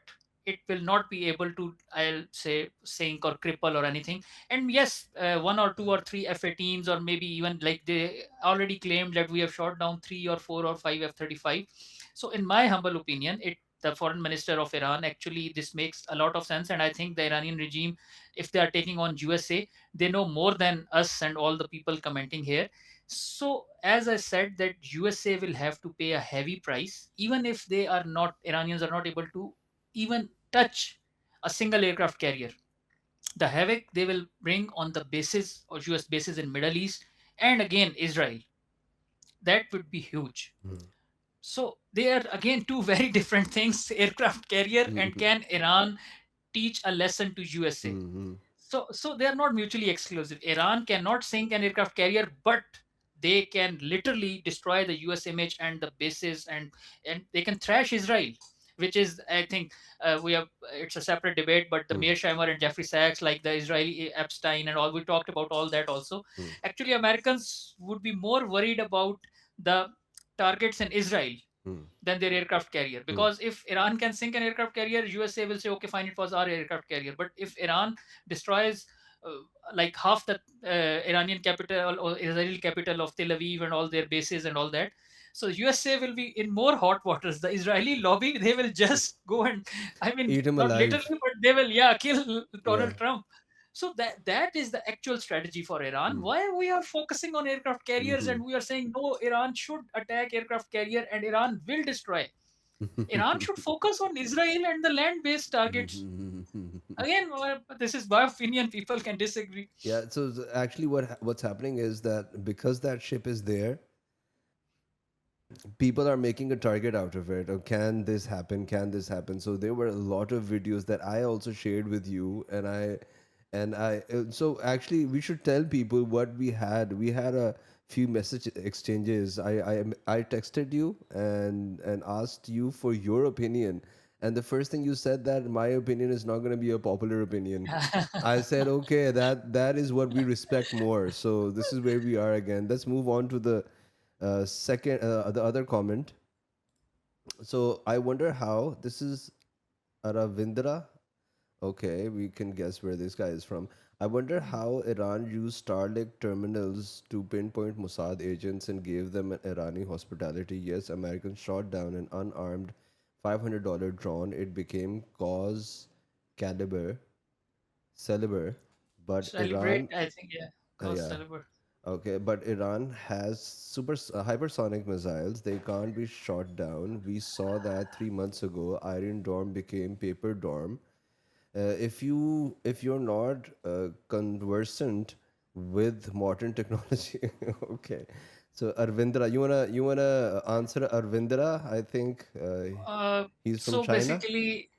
it will not be able to, I'll say, sink or cripple or anything. And yes, one or two or three F-18s, or maybe even like they already claimed that we have shot down 3 or 4 or 5 F-35. So in my humble opinion, it the foreign minister of Iran, actually this makes a lot of sense, and I think the Iranian regime, if they are taking on USA, they know more than us and all the people commenting here. So as I said, that USA will have to pay a heavy price, even if they are not, Iranians are not able to even touch a single aircraft carrier. The havoc they will bring on the bases or US bases in Middle East and again Israel, that would be huge. So they are again two very different things, aircraft carrier and can Iran teach a lesson to USA. So they are not mutually exclusive. Iran cannot sink an aircraft carrier, but they can literally destroy the US image and the bases, and they can thrash Israel, which is, I think, we have, it's a separate debate, but the Mearsheimer and Jeffrey Sachs, like the Israeli Epstein and all, we talked about all that also. Actually, Americans would be more worried about the targets in Israel than their aircraft carrier. Because if Iran can sink an aircraft carrier, USA will say, okay, fine, it was our aircraft carrier. But if Iran destroys uh, like half the Iranian capital or Israeli capital of Tel Aviv and all their bases and all that, so USA will be in more hot waters. The Israeli lobby, they will just go and, I mean,
Eat him
not literally,
alive.
but they will, yeah, kill
Yeah.
Donald Trump. So that is the actual strategy for Iran. Why we are focusing on aircraft carriers and we are saying no, Iran should attack aircraft carrier and Iran will destroy. Iran should focus on Israel and the land-based targets. Again, this is my opinion. People can disagree.
Yeah, so actually what's happening is that because that ship is there, people are making a target out of it. Oh, can this happen? Can this happen? So there were a lot of videos that I also shared with you, and I so actually we should tell people what we had. We had a few message exchanges. I texted you and asked you for your opinion, and the first thing you said that my opinion is not going to be a popular opinion. I said, okay, that is what we respect more. So this is where we are again. Let's move on to the other comment. So I wonder how this is Aravindra. Okay, we can guess where this guy is from. I wonder how Iran used Starlink terminals to pinpoint Mossad agents and gave them an Irani hospitality. Yes, Americans shot down an unarmed $500 drone. It became cause caliber, caliber, but
Celebrate,
Iran,
I think, yeah. Cause
yeah,
celebrate.
okay, but Iran has hypersonic missiles. They can't be shot down. We saw that 3 months ago. Iron Dome became Paper Dome. If you're not conversant with modern technology, okay. So Arvindra, you wanna answer Arvindra? I think he's from
So
China.
basically,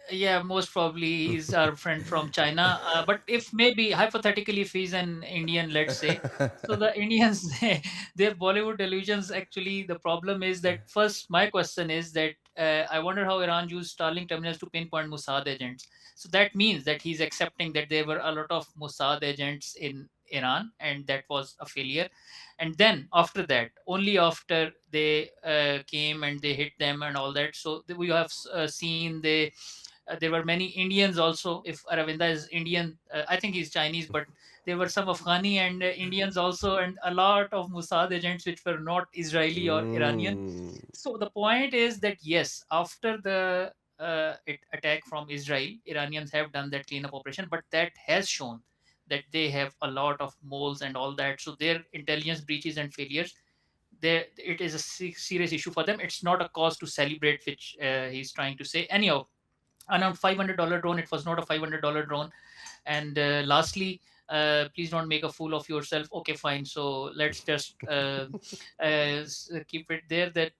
yeah, most probably he's our friend from China. But if maybe hypothetically, if he's an Indian, let's say, so the Indians, their Bollywood delusions. Actually, the problem is that first, my question is that I wonder how Iran used Starlink terminals to pinpoint Mossad agents. So that means that he's accepting that there were a lot of Mossad agents in Iran, and that was a failure. And then after that, only after they came and they hit them and all that, so we have seen there were many Indians also. If Aravinda is Indian, I think he's Chinese, but there were some Afghani and Indians also, and a lot of Mossad agents which were not Israeli or Iranian.
Mm.
So the point is that yes, after the attack from Israel, Iranians have done that cleanup operation, but that has shown that they have a lot of moles and all that. So their intelligence breaches and failures, there it is a serious issue for them. It's not a cause to celebrate, which he's trying to say. Anyhow, around $500 drone, it was not a $500 drone. And lastly, please don't make a fool of yourself. Okay, fine, so let's just keep it there, that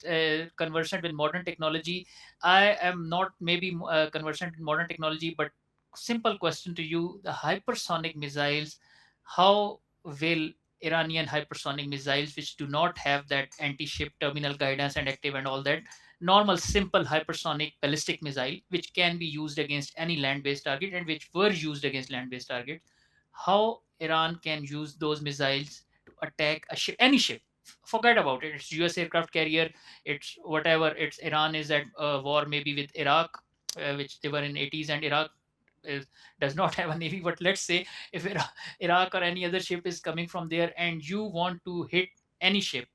conversant with modern technology. I am not maybe conversant with modern technology, but simple question to you: the hypersonic missiles, how will Iranian hypersonic missiles, which do not have that anti-ship terminal guidance and active and all that, normal simple hypersonic ballistic missile which can be used against any land-based target and which were used against land-based targets, how Iran can use those missiles to attack a ship, any ship? Forget about it, it's US aircraft carrier, it's whatever, it's Iran is at war maybe with Iraq, which they were in 80s, and Iraq is, does not have a navy. But let's say if Iraq or any other ship is coming from there and you want to hit any ship,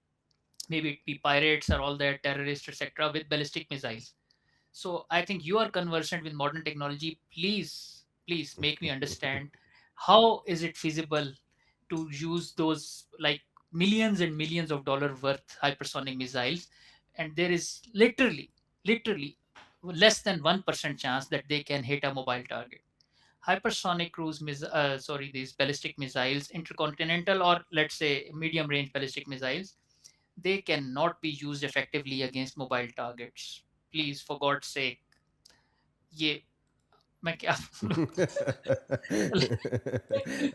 maybe it be pirates or all that terrorists, etc., with ballistic missiles. So I think you are conversant with modern technology. Please make me understand, how is it feasible to use those like millions and millions of dollar worth hypersonic missiles, and there is literally less than 1% chance that they can hit a mobile target. Hypersonic sorry, these ballistic missiles, intercontinental or let's say medium range ballistic missiles, they cannot be used effectively against mobile targets. Please, for God's sake, ये मैं क्या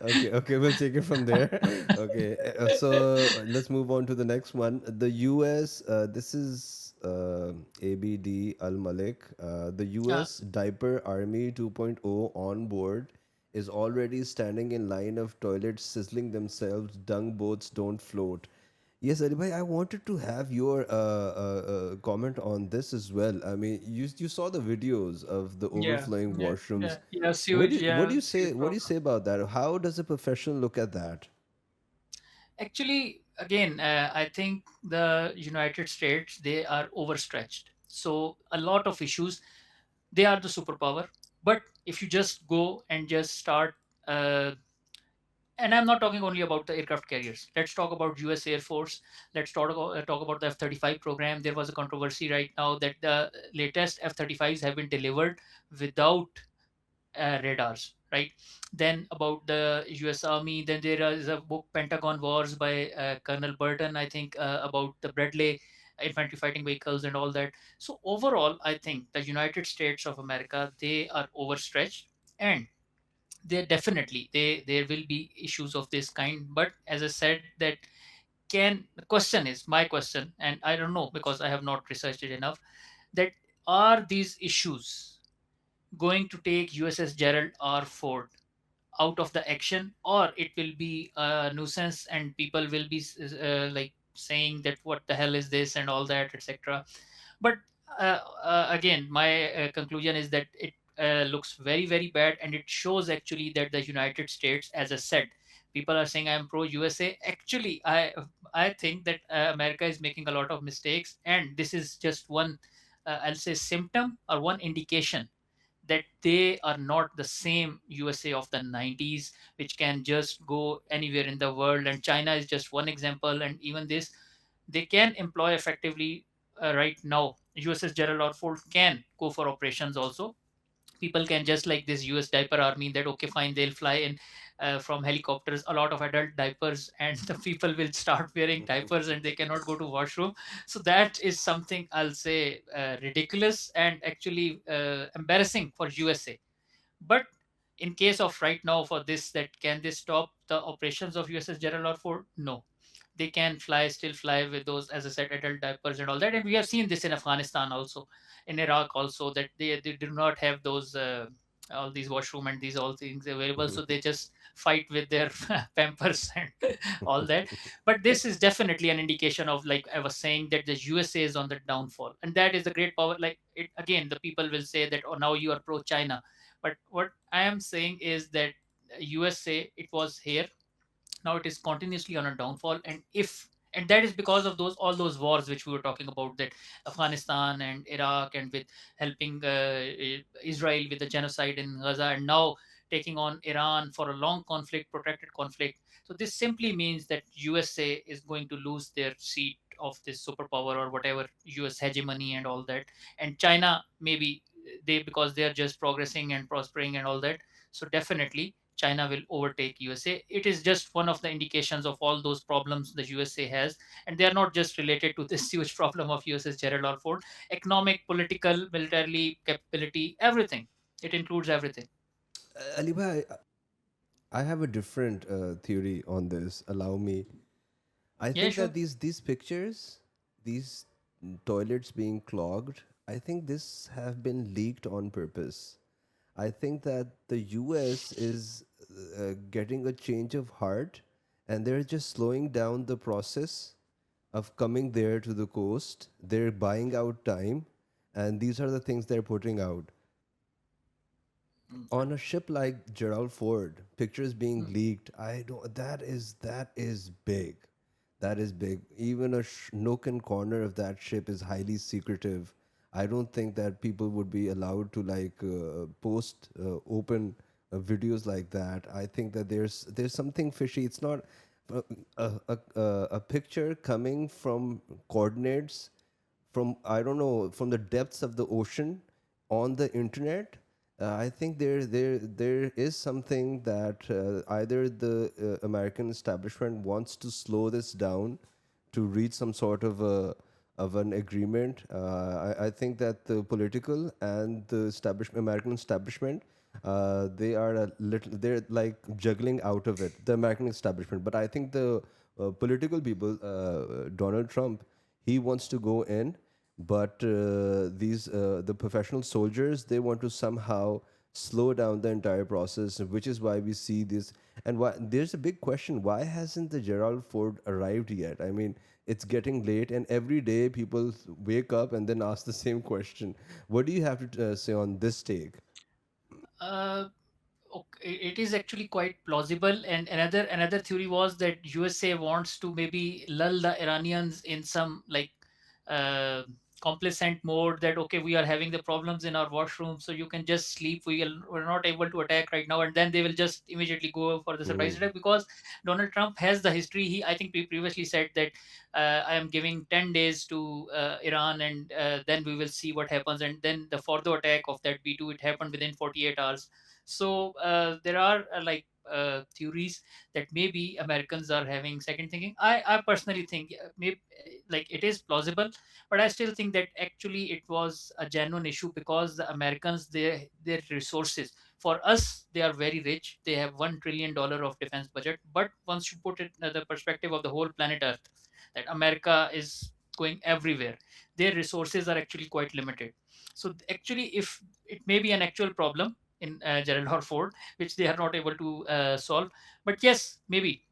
Okay, okay, we'll take it from there. Okay, so let's move on to the next one. The US, this is ABD Al Malik. The
uh,
US Diaper Army 2.0 on board is already standing in line of toilets sizzling themselves. Dung boats don't float. Yes, Ali bhai, I wanted to have your comment on this as well. I mean, you saw the videos of the
yeah,
overflowing
yeah,
washrooms.
yeah,
What
sewage,
do you, what
yeah,
do you say?
sewage
What do you
problem.
say about that? How does a professional look at that?
Actually, again, I think the United States, they are overstretched. So a lot of issues. They are the superpower, but if you just go and just start uh, and I'm not talking only about the aircraft carriers. Let's talk about US Air Force. Let's talk about the F-35 program. There was a controversy right now that the latest F-35s have been delivered without radars, right? Then about the US Army, then there is a book, Pentagon Wars, by Colonel Burton, I think, about the Bradley infantry fighting vehicles and all that. So overall, I think the United States of America, they are overstretched, and there definitely there will be issues of this kind. But as I said, that can the question is, my question, and I don't know because I have not researched it enough, that are these issues going to take USS Gerald R. Ford out of the action, or it will be a nuisance and people will be like saying that what the hell is this and all that, etc. But again, my conclusion is that it looks very very bad, and it shows actually that the United States, as I said, people are saying I am pro USA. Actually, I think that America is making a lot of mistakes, and this is just one, I'll say, symptom or one indication that they are not the same USA of the 90s, which can just go anywhere in the world. And China is just one example. And even this, they can employ effectively right now. USS Gerald R. Ford can go for operations also. People can just like this US diaper army, that okay fine, they'll fly in from helicopters, a lot of adult diapers, and the people will start wearing diapers and they cannot go to washroom. So that is something, I'll say, ridiculous and actually embarrassing for USA. But in case of right now for this, that can they stop the operations of USS Gerald R. Ford? No. They can fly, still fly with those, as I said, adult diapers and all that. And we have seen this in Afghanistan also, in Iraq also, that they do not have those all these washroom and these all things available. So they just fight with their pampers and all that. But this is definitely an indication of, like I was saying, that the USA is on the downfall. And that is a great power. Like it again, the people will say that, oh, now you are pro China. But what I am saying is that USA, it was here, now it is continuously on a downfall. And if, and that is because of those, all those wars which we were talking about, that Afghanistan and Iraq, and with helping Israel with the genocide in Gaza, and now taking on Iran for a long conflict, protracted conflict. So this simply means that USA is going to lose their seat of this superpower or whatever, US hegemony and all that. And China, maybe they, because they are just progressing and prospering and all that, so definitely China will overtake USA. It is just one of the indications of all those problems the USA has. And they are not just related to this huge problem of USS Gerald R. Ford. Economic, political, militarily, capability, everything. It includes everything.
Ali bhai, I have a different theory on this. Allow me. I
Yeah,
think
sure.
that these pictures, these toilets being clogged, I think this have been leaked on purpose. I think that the US is getting a change of heart, and they're just slowing down the process of coming there to the coast. They're buying out time, and these are the things they're putting out.
Okay.
On a ship like Gerald Ford, pictures being
Mm.
leaked, I don't. That is big. That is big. Even a nook and corner of that ship is highly secretive. I don't think that people would be allowed to like post open videos like that. I think that there's something fishy. It's not uh, a picture coming from coordinates from, I don't know, from the depths of the ocean on the internet. I think there is something that either the American establishment wants to slow this down to reach some sort of an agreement. I think that the political and the American establishment, they are a little, they're like juggling out of it, the American establishment. But I think the political people, Donald Trump, he wants to go in, but these the professional soldiers, they want to somehow slow down the entire process, which is why we see this. And why there's a big question, why hasn't the Gerald Ford arrived yet? I mean, it's getting late, and every day people wake up and then ask the same question. What do you have to say on this take?
Uh, okay, it is actually quite plausible. And another theory was that USA wants to maybe lull the Iranians in some like uh, complacent mode, that okay, we are having the problems in our washroom, so you can just sleep, we're not able to attack right now, and then they will just immediately go for the surprise
Hmm.
attack. Because Donald Trump has the history. He, I think, previously said that I am giving 10 days to Iran, and then we will see what happens. And then the further attack of that B2, it happened within 48 hours. So there are theories that maybe Americans are having second thinking. I personally think maybe like it is plausible, but I still think that actually it was a genuine issue because the Americans, their resources, for us they are very rich. They have $1 trillion of defense budget, but once you put it in the perspective of the whole planet Earth, that America is going everywhere, their resources are actually quite limited. So actually, if it may be an actual problem in Gerald or Ford, which they are not able to solve, but yes, maybe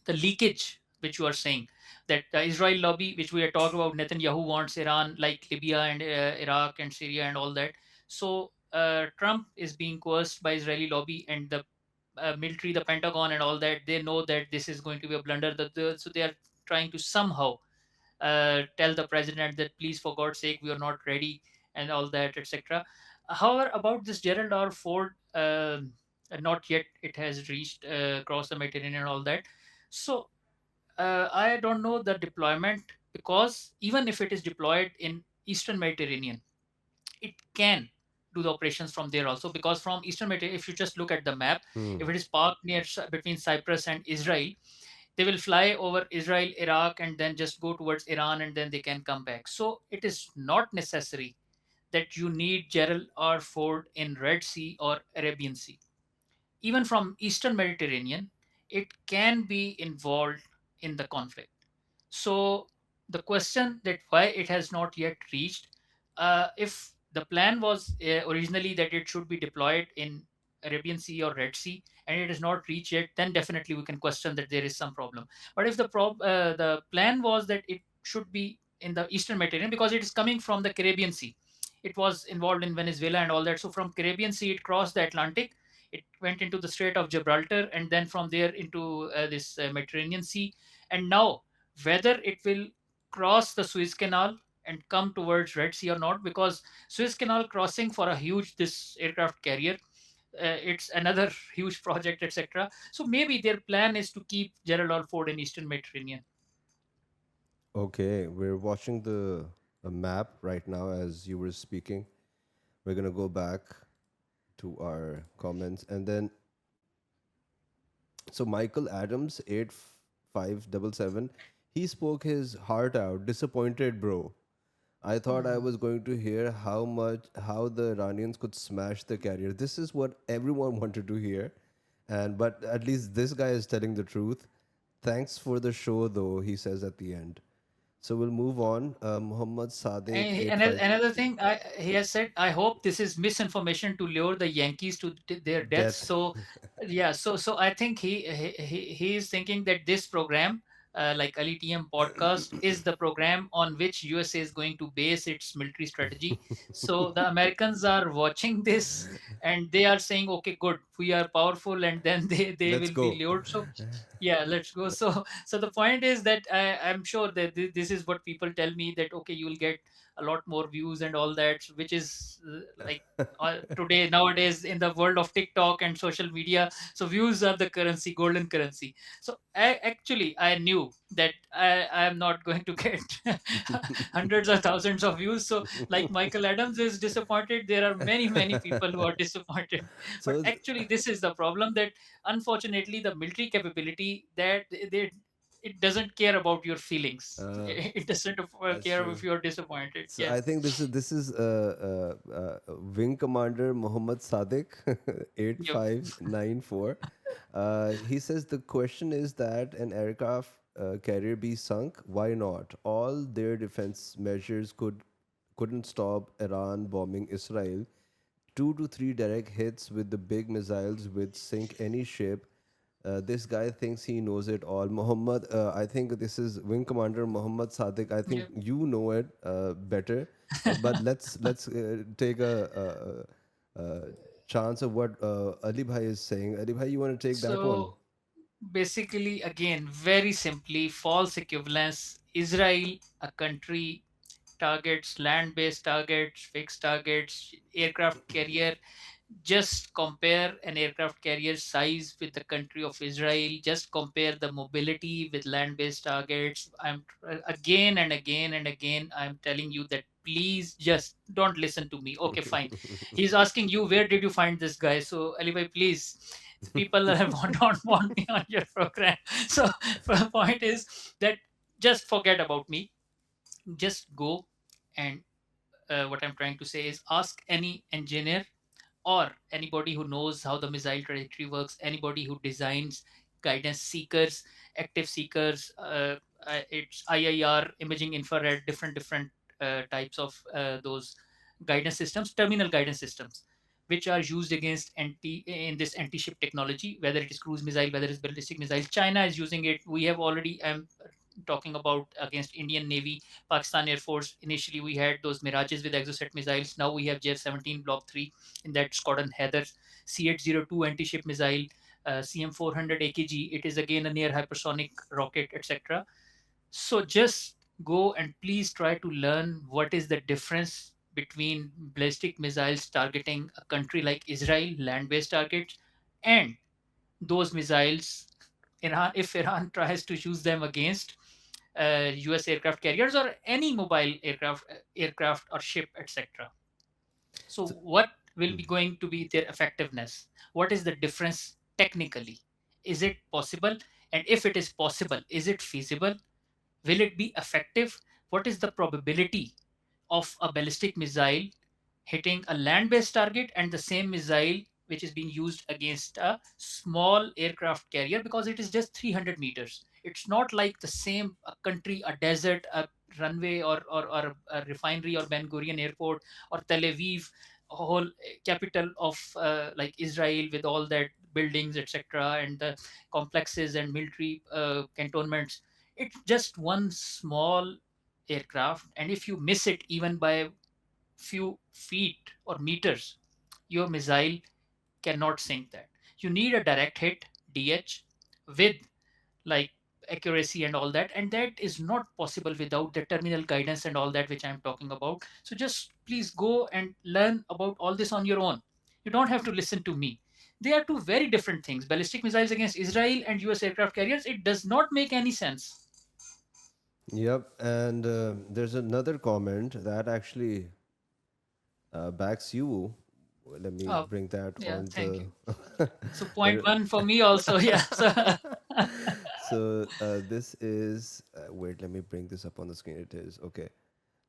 the leakage which you are saying, that the Israel lobby, which we are talking about, Netanyahu wants Iran like Libya and Iraq and Syria and all that. So Trump is being coerced by Israeli lobby and the military, the Pentagon and all that. They know that this is going to be a blunder. So they are trying to somehow tell the president that please, for God's sake, we are not ready and all that, etc. However, about this Gerald R. Ford, not yet it has reached across the Mediterranean and all that. So I don't know the deployment, because even if it is deployed in Eastern Mediterranean, it can do the operations from there also, because from Eastern Mediterranean, if you just look at the map,
Hmm.
if it is parked near between Cyprus and Israel, they will fly over Israel, Iraq, and then just go towards Iran, and then they can come back. So it is not necessary that you need Gerald R. Ford in Red Sea or Arabian Sea. Even from Eastern Mediterranean, it can be involved in the conflict. So the question that why it has not yet reached, if the plan was originally that it should be deployed in Arabian Sea or Red Sea, and it has not reached yet, then definitely we can question that there is some problem. But if the plan was that it should be in the Eastern Mediterranean, because it is coming from the Caribbean Sea, it was involved in Venezuela and all that. So from Caribbean Sea, it crossed the Atlantic, it went into the Strait of Gibraltar, and then from there into this Mediterranean Sea. And now whether it will cross the Suez Canal and come towards Red Sea or not, because Suez Canal crossing for a huge this aircraft carrier, it's another huge project, etc. So maybe their plan is to keep Gerald R. Ford in Eastern Mediterranean.
Okay, we're watching the a map right now as you were speaking. We're gonna go back to our comments, and then so Michael Adams 8577, he spoke his heart out. Disappointed, bro. I thought I
Hmm.
was going to hear how the Iranians could smash the carrier. This is what everyone wanted to hear, and but at least this guy is telling the truth. Thanks for the show, though, he says at the end. So we'll move on. Muhammad Sadiq
And
eight five
another thing he has said, I hope this is misinformation to lure the Yankees to their deaths.
death.
So, yeah, so I think he is thinking that this program, like Ali.TM Podcast, is the program on which USA is going to base its military strategy. So the Americans are watching this and they are saying, okay, good, we are powerful, and then they
Let's
will be
go.
lured. So, yeah, let's go. So the point is that I'm sure that this is what people tell me, that okay, you will get a lot more views and all that, which is like today nowadays in the world of TikTok and social media. So views are the currency, golden currency. So actually I knew that I am not going to get hundreds or thousands of views. So like Michael Adams is disappointed, there are many people who are disappointed. But
So,
actually this is the problem, that unfortunately the military capability, that they it doesn't care about your feelings.
uh,
It doesn't
that's
care
true.
if you're disappointed.
So
Yeah.
I think this is Wing Commander Muhammad Sadiq
Yep.
8594. He says the question is that an aircraft carrier be sunk. Why not? All their defense measures couldn't stop Iran bombing Israel. 2 to 3 direct hits with the big missiles would sink any ship. This guy thinks he knows it all. Muhammad, I think this is Wing Commander Muhammad Sadiq. I think
Yep.
you know it better, but let's take chance of what Ali Bhai is saying. Ali Bhai, you want to take that one?
So basically, again, very simply, false equivalence. Israel, a country, targets, land based targets, fixed targets, aircraft carrier. Just compare an aircraft carrier size with the country of Israel. Just compare the mobility with land based targets. I'm again and again and again, I'm telling you that please just don't listen to me. Okay, fine. He's asking you, where did you find this guy? So Ali bhai, please, the people don't want me on your program. So the point is that just forget about me. Just go and what I'm trying to say is ask any engineer or anybody who knows how the missile trajectory works, anybody who designs guidance seekers, active seekers, it's IIR, imaging infrared, different types of those guidance systems, terminal guidance systems, which are used against this anti-ship technology, whether it is cruise missile, whether it's ballistic missile. China is using it. We have already talking about against Indian Navy, Pakistan Air Force. Initially, we had those Mirages with Exocet missiles. Now we have JF-17 Block 3 in that Squadron Heather, C-802 anti-ship missile, CM-400 AKG. It is again a near hypersonic rocket, etc. So just go and please try to learn what is the difference between ballistic missiles targeting a country like Israel, land-based targets, and those missiles. If Iran tries to use them against US aircraft carriers or any mobile aircraft or ship, etc. So,
So,
what will be going to be their effectiveness? What is the difference technically? Is it possible? And if it is possible, is it feasible? Will it be effective? What is the probability of a ballistic missile hitting a land based target and the same missile which is being used against a small aircraft carrier, because it is just 300 meters? It's not like the same a country, a desert, a runway, or a refinery, or Ben Gurion airport, or Tel Aviv, a whole capital of like Israel with all that buildings, etc., and the complexes and military cantonments. It's just one small aircraft, and if you miss it even by few feet or meters, your missile cannot sink that. You need a direct hit, DH, with like accuracy and all that, and that is not possible without the terminal guidance and all that which I'm talking about. So just please go and learn about all this on your own. You don't have to listen to me. They are two very different things. Ballistic missiles against Israel and US aircraft carriers, it does not make any sense.
yep, and there's another comment that actually backs you. Let me
Oh,
bring that
yeah,
on
thank
the.
you. So point
But,
one for me also. Yeah. So
so this is wait. Let me bring this up on the screen. It is okay.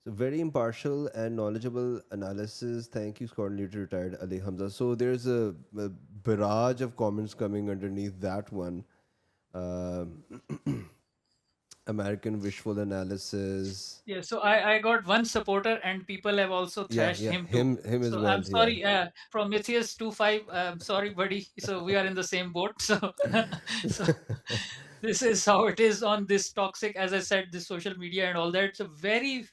So very impartial and knowledgeable analysis. Thank you, Squadron Leader Retired Ali Hamza. So there's a barrage of comments coming underneath that one. Um American wishful analysis.
yeah, so I got one supporter and people have also
Yeah,
thrashed
yeah,
him too.
him as
So
well.
I'm
Yeah.
sorry, from Matthias 25. Sorry, buddy. So we are in the same boat. So so this is how it is on this toxic, as I said, this social media and all that. So very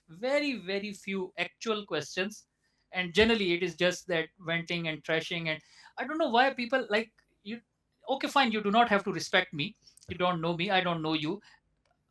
few actual questions, and generally it is just that venting and trashing. And I don't know why people like you. Okay, fine. You do not have to respect me. You don't know me. I don't know you.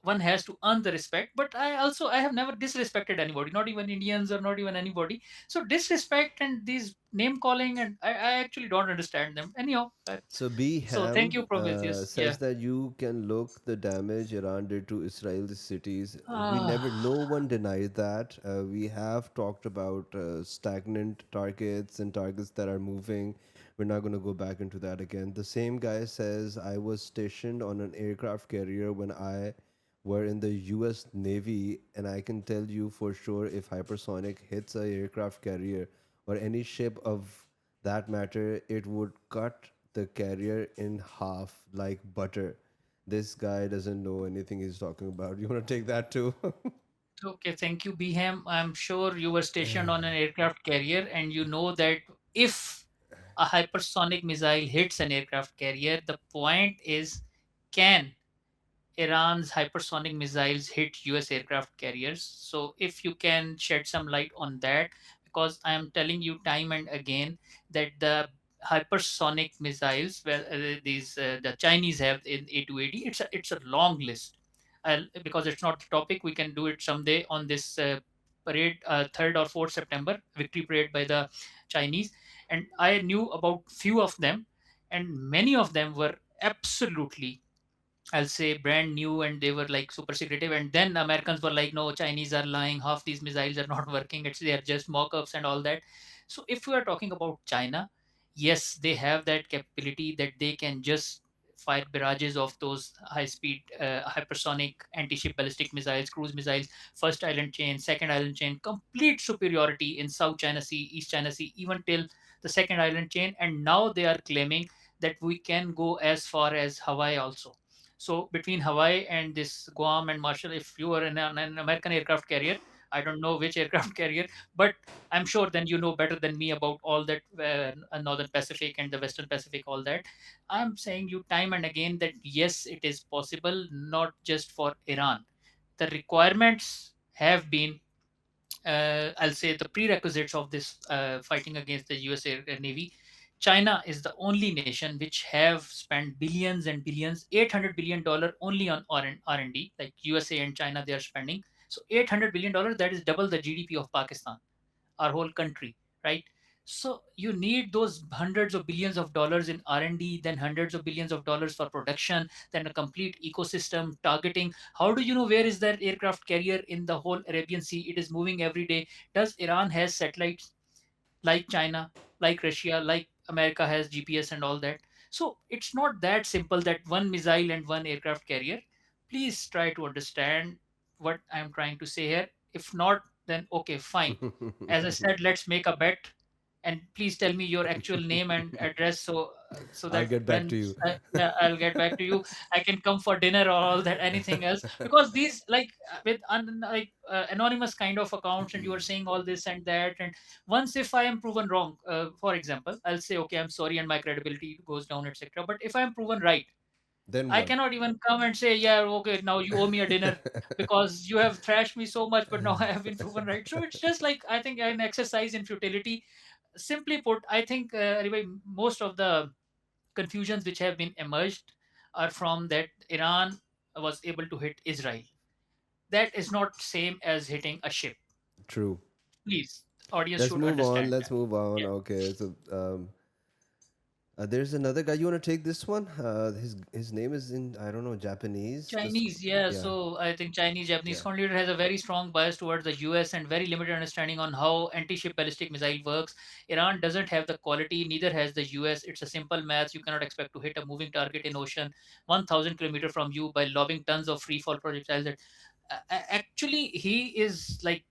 One has to earn the respect, but I have never disrespected anybody, not even Indians or not even anybody. So disrespect and these name calling, and I actually don't understand them anyhow.
So
So thank you,
Ham
Prometheus. Yeah.
says that you can look the damage Iran did to Israel's cities. No
Ah,
one denied that. We have talked about stagnant targets and targets that are moving. We're not going to go back into that again. The same guy says, I was stationed on an aircraft carrier when I were in the US Navy, and I can tell you for sure if hypersonic hits a aircraft carrier or any ship of that matter, it would cut the carrier in half like butter. This guy doesn't know anything he's talking about. You want to take that too?
okay, thank you, Beham. I'm sure you were stationed on an aircraft carrier, and you know that if a hypersonic missile hits an aircraft carrier, the point is, can Iran's hypersonic missiles hit US aircraft carriers? So, if you can shed some light on that, because I am telling you time and again that the hypersonic missiles, well, the Chinese have in A2AD, it's a long list. Because it's not the topic, we can do it someday on this parade, 3rd or 4th September, victory parade by the Chinese. And I knew about few of them, and many of them were absolutely I'll say brand new, and they were like super secretive. And then Americans were like, no, Chinese are lying. Half these missiles are not working. They are just mock-ups and all that. So if we are talking about China, yes, they have that capability that they can just fire barrages of those high-speed, hypersonic anti-ship ballistic missiles, cruise missiles, first island chain, second island chain, complete superiority in South China Sea, East China Sea, even till the second island chain. And now they are claiming that we can go as far as Hawaii also. So between Hawaii and this Guam and Marshall, if you are in an American aircraft carrier, I don't know which aircraft carrier, but I'm sure then you know better than me about all that, Northern Pacific and the Western Pacific, all that. I'm saying you time and again that yes, it is possible, not just for Iran. The requirements have been, I'll say, the prerequisites of this fighting against the US Navy. China is the only nation which have spent billions and billions, $800 billion only on R&D. Like USA and China, they are spending. So $800 billion, that is double the GDP of Pakistan, our whole country, right? So you need those hundreds of billions of dollars in R&D, then hundreds of billions of dollars for production, then a complete ecosystem targeting. How do you know where is that aircraft carrier in the whole Arabian Sea? It is moving every day. Does Iran has satellites like China, like Russia, like America has GPS and all that? So it's not that simple that one missile and one aircraft carrier. Please try to understand what I'm trying to say here. If not, then okay, fine. As I said, let's make a bet, and please tell me your actual name and address, so
I'll
that
get back to
when
you.
yeah, I'll get back to you. I can come for dinner or all that, anything else, because these like anonymous kind of accounts, and you are saying all this and that, and once if I am proven wrong, for example, I'll say okay, I'm sorry, and my credibility goes down, etc. But if I'm proven right,
Then
I
what?
cannot even come and say, yeah, okay, now you owe me a dinner because you have thrashed me so much, but now I have been proven right. So it's just like, I think, an exercise in futility. Simply put, I think, anyway, most of the confusions which have been emerged are from that Iran was able to hit Israel. That is not same as hitting a ship.
True.
Please, audience
Let's
should
move on.
understand
Let's
that.
move on.
Yeah.
Okay. So there's another guy. You want to take this one? His name is in, I don't know, Japanese. This.
Chinese, yeah.
Yeah.
So I think Chinese Japanese
Yeah.
front leader has a very strong bias towards the US and very limited understanding on how anti-ship ballistic missile works. Iran doesn't have the quality, neither has the US. It's a simple math. You cannot expect to hit a moving target in ocean 1,000 kilometer from you by lobbing tons of free fall projectiles. That actually he is like,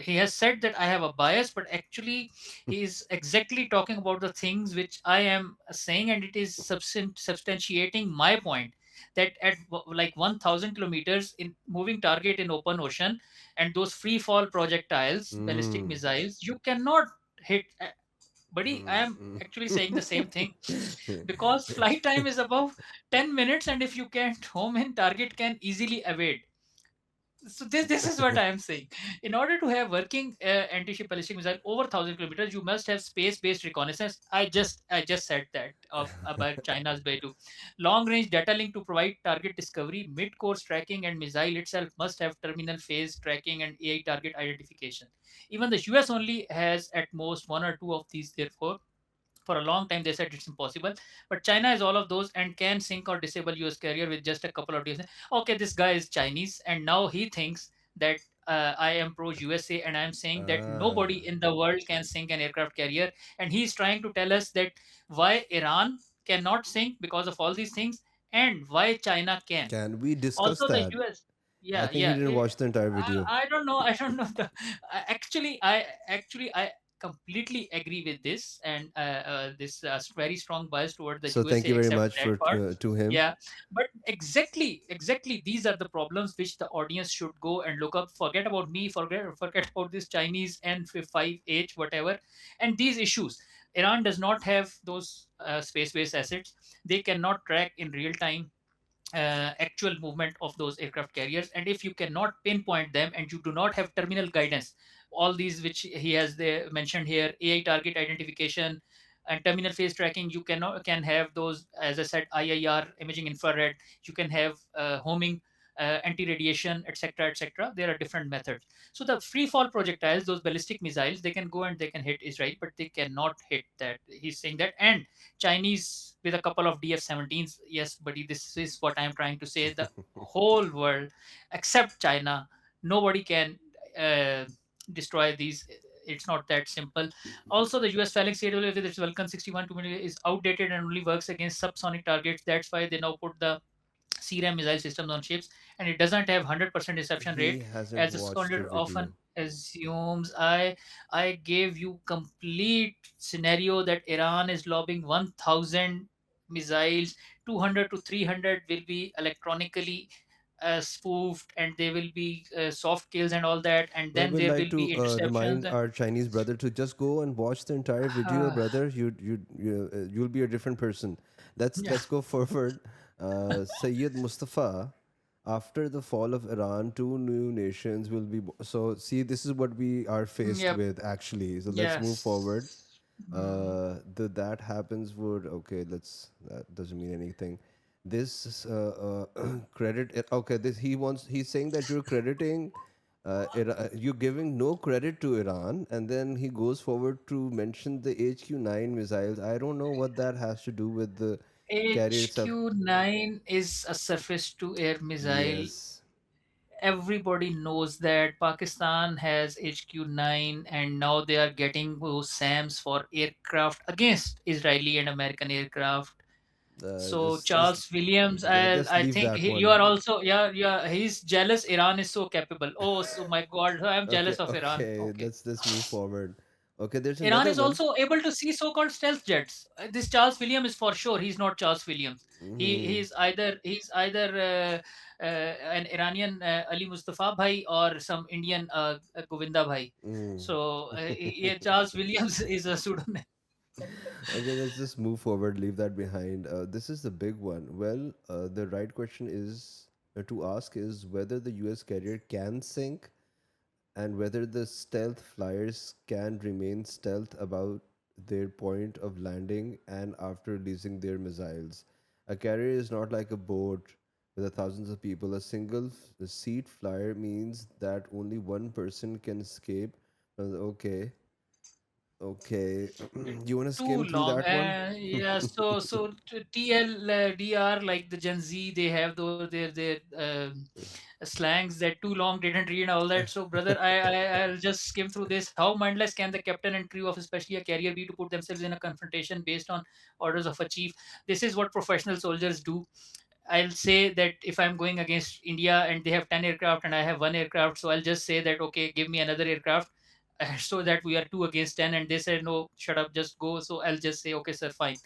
he has said that I have a bias, but actually he is exactly talking about the things which I am saying, and it is substantiating my point that at like 1,000 kilometers in moving target in open ocean, and those free fall projectiles, ballistic
Mm.
missiles, you cannot hit. Buddy, I am
Mm.
actually saying the same thing
Mm.
because flight time is above 10 minutes, and if you can't home in, target can easily evade. So this is what I am saying. In order to have working anti-ship ballistic missile over 1,000 kilometers, you must have space-based reconnaissance. I just said that of about China's Beidou. Long-range data link to provide target discovery, mid-course tracking, and missile itself must have terminal phase tracking and AI target identification. Even the US only has at most one or two of these. Therefore, for a long time they said it's impossible, but China has all of those and can sink or disable US carrier with just a couple of days. Okay, this guy is Chinese, and now he thinks that I am pro USA, and I'm saying that
Ah.
nobody in the world can sink an aircraft carrier, and he's trying to tell us that why Iran cannot sink because of all these things, and why China can.
Can we discuss
Also the
that?
US.
I
Yeah,
think he
yeah.
didn't watch the entire video.
I don't know. I don't know. I completely agree with this, and this very strong bias toward the
So thank
USA,
you very
except
much
that
for
part.
to him.
Yeah, but exactly, these are the problems which the audience should go and look up. Forget about me. Forget about this Chinese N5H whatever, and these issues. Iran does not have those space-based assets. They cannot track in real time actual movement of those aircraft carriers, and if you cannot pinpoint them and you do not have terminal guidance, all these which he has there mentioned here, AI target identification and terminal phase tracking, you can have those, as I said, IIR, imaging infrared, you can have homing, anti-radiation, etc., etc. There are different methods. So the free fall projectiles, those ballistic missiles, they can go and they can hit Israel, but they cannot hit that. He's saying that. And Chinese with a couple of DF-17s, yes, buddy, this is what I'm trying to say. The whole world, except China, nobody can uh, destroy these. It's not that simple. Also, the US Phalanx CIWS with its Vulcan 61 2mm is outdated and only works against subsonic targets. That's why they now put the CRAM missile systems on ships, and it doesn't have 100% reception
He
rate,
hasn't
as the
watched the
scholar often
video.
assumes. I gave you complete scenario that Iran is lobbing 1,000 missiles, 200 to 300 will be electronically spoofed, and they will be soft kills and all that, and
We
then
would
there
like
will
to
be interceptions.
remind our Chinese brother to just go and watch the entire video,
And
brother. You'll be a different person.
yeah,
Let's go forward. Sayyid Mustafa, after the fall of Iran, two new nations will be. So see, this is what we are faced
yep,
with actually. So let's move forward.
yes. Mm.
That happens would okay. Let's that doesn't mean anything. This credit okay. This he's saying that you're crediting you're giving no credit to Iran, and then he goes forward to mention the HQ-9 missiles. I don't know what that has to do with the carrier itself.
HQ-9 is a surface to air missile.
Yes,
Everybody knows that Pakistan has HQ-9, and now they are getting those SAMs for aircraft against Israeli and American aircraft. So
just
Charles Williams,
yeah,
I,
just
I
leave
think
that
you
one.
are also, yeah, yeah, he's jealous. Iran is so capable. Oh, so my God, I'm
Okay,
jealous of Iran.
okay,
Okay.
let's move forward. Okay, there's
Iran
another
is
one.
also able to see so-called stealth jets. This Charles Williams is for sure. He's not Charles Williams.
Hmm.
He's either an Iranian Ali Mustafa Bhai or some Indian Govinda Bhai.
Mm.
So yeah, Charles Williams is a pseudonym.
Okay, let's just move forward, leave that behind. This is the big one. Well, the right question is to ask is whether the US carrier can sink and whether the stealth flyers can remain stealth about their point of landing and after releasing their missiles. A carrier is not like a boat with thousands of people. A single seat flyer means that only one person can escape. Okay, okay. You want to
Too
skim through
long.
that one?
Yeah. So TLDR, like the Gen Z, they have those their slangs that too long didn't read and all that. So brother, I'll just skim through this. How mindless can the captain and crew of especially a carrier be to put themselves in a confrontation based on orders of a chief? This is what professional soldiers do. I'll say that if I'm going against India and they have 10 aircraft and I have one aircraft, so I'll just say that, okay, give me another aircraft, so that we are 2 against 10. And they said, no, shut up, just go. So I'll just say, okay, sir, fine.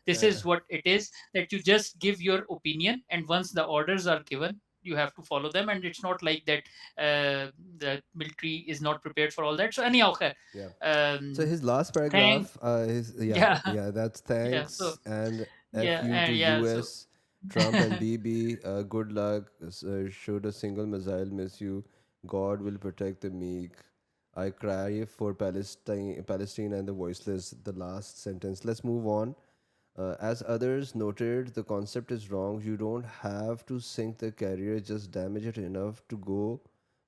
This
Uh,
is what it is, that you just give your opinion. And once the orders are given, you have to follow them. And it's not like that the military is not prepared for all that. So, anyhow, khair,
yeah. So
um,
his last
thank,
paragraph is
yeah,
that's
yeah. So,
thanks and
yeah,
fu to
and yeah, so.
US, Trump and BB. Good luck. Should a single missile miss you, God will protect the meek. I cry for Palestine and the voiceless. The last sentence. Let's move on. As others noted, the concept is wrong. You don't have to sink the carrier, just damage it enough to go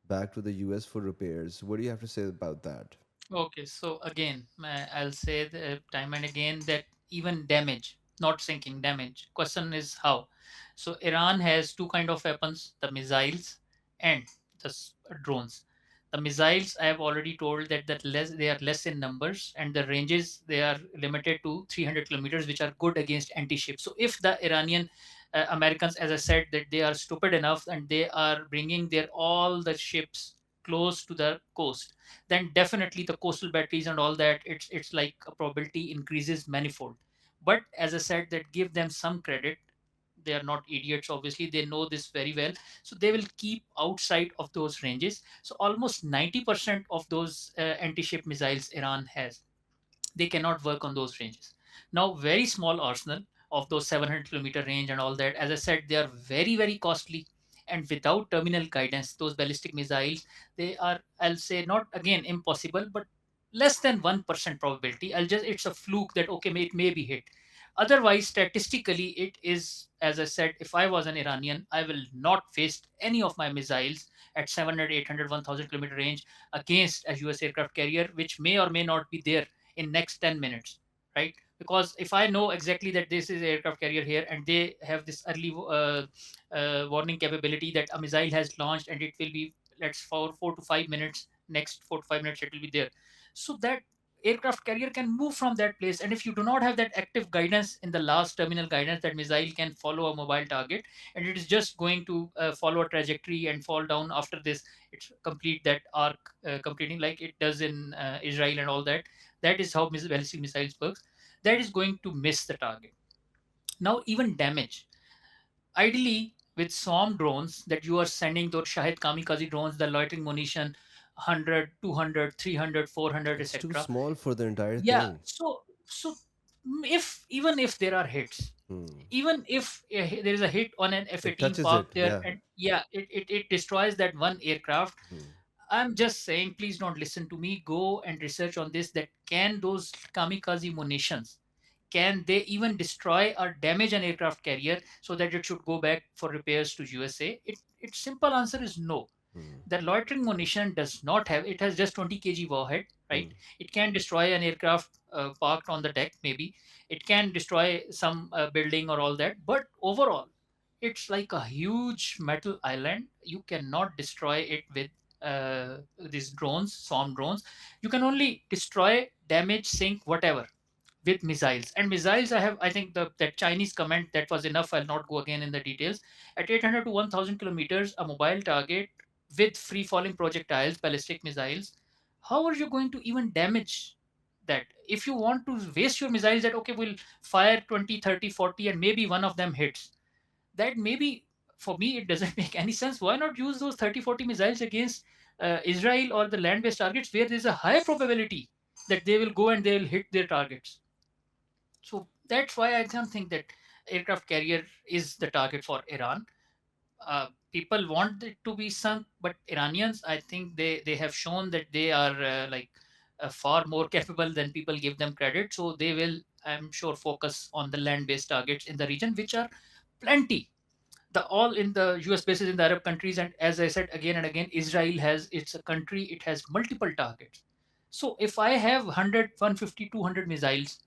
back to the US for repairs. What do you have to say about that?
Okay, so again, I'll say time and again that even damage, not sinking, damage. Question is how. So Iran has two kind of weapons: the missiles and the drones. The missiles, I have already told that less they are less in numbers, and the ranges they are limited to 300 kilometers, which are good against anti-ship. So if the Iranian Americans, as I said, that they are stupid enough and they are bringing their all the ships close to the coast, then definitely the coastal batteries and all that, it's like a probability increases manifold. But as I said, that give them some credit. They are not idiots, obviously, they know this very well. So they will keep outside of those ranges. So almost 90% of those anti-ship missiles Iran has, they cannot work on those ranges. Now, very small arsenal of those 700-kilometer range and all that, as I said, they are very, very costly. And without terminal guidance, those ballistic missiles, they are, I'll say, not again impossible, but less than 1% probability. It's a fluke that, okay, it may be hit. Otherwise, statistically, it is, as I said, if I was an Iranian, I will not waste any of my missiles at 700, 800, 1000 kilometer range against a US aircraft carrier, which may or may not be there in next 10 minutes, right? Because if I know exactly that this is aircraft carrier here and they have this early warning capability that a missile has launched and it will be, let's, for 4 to 5 minutes, next 4 to 5 minutes it will be there. So that aircraft carrier can move from that place, and if you do not have that active guidance in the last terminal guidance, that missile can follow a mobile target and it is just going to follow a trajectory and fall down. After this, it's complete that arc, completing like it does in Israel and all that. That is how ballistic missiles works. That is going to miss the target. Now, even damage, ideally with swarm drones that you are sending, those Shahid kamikaze drones, the loitering munition, 100, 200, 300, 400,
It's too
etc.
small for the entire
Yeah,
thing.
so if even if there are hits,
Hmm.
even if there is a hit on an
It
F-18
touches it.
parked there,
Yeah.
and yeah, it destroys that one aircraft.
Hmm.
I'm just saying, please don't listen to me. Go and research on this. That can those kamikaze munitions, can they even destroy or damage an aircraft carrier so that it should go back for repairs to USA? Its simple answer is no.
Hmm.
The loitering munition does not have, it has just 20 kg warhead,
Hmm.
right? It can destroy an aircraft parked on the deck, maybe. It can destroy some building or all that. But overall, it's like a huge metal island. You cannot destroy it with these drones, swarm drones. You can only destroy, damage, sink, whatever, with missiles. And missiles, I think the that Chinese comment, that was enough. I'll not go again in the details. At 800 to 1000 kilometers, a mobile target with free falling projectiles, ballistic missiles, how are you going to even damage that? If you want to waste your missiles, that okay, we'll fire 20, 30, 40, and maybe one of them hits, that maybe, for me it doesn't make any sense. Why not use those 30, 40 missiles against Israel or the land based targets where there's a high probability that they will go and they will hit their targets? So that's why I don't think that aircraft carrier is the target for Iran. People want it to be sunk, but Iranians, I think they have shown that they are far more capable than people give them credit. So they will, I'm sure, focus on the land-based targets in the region, which are plenty. The all in the US bases in the Arab countries, and as I said again and again, Israel has, it's a country, it has multiple targets. So if I have 100, 150, 200 missiles,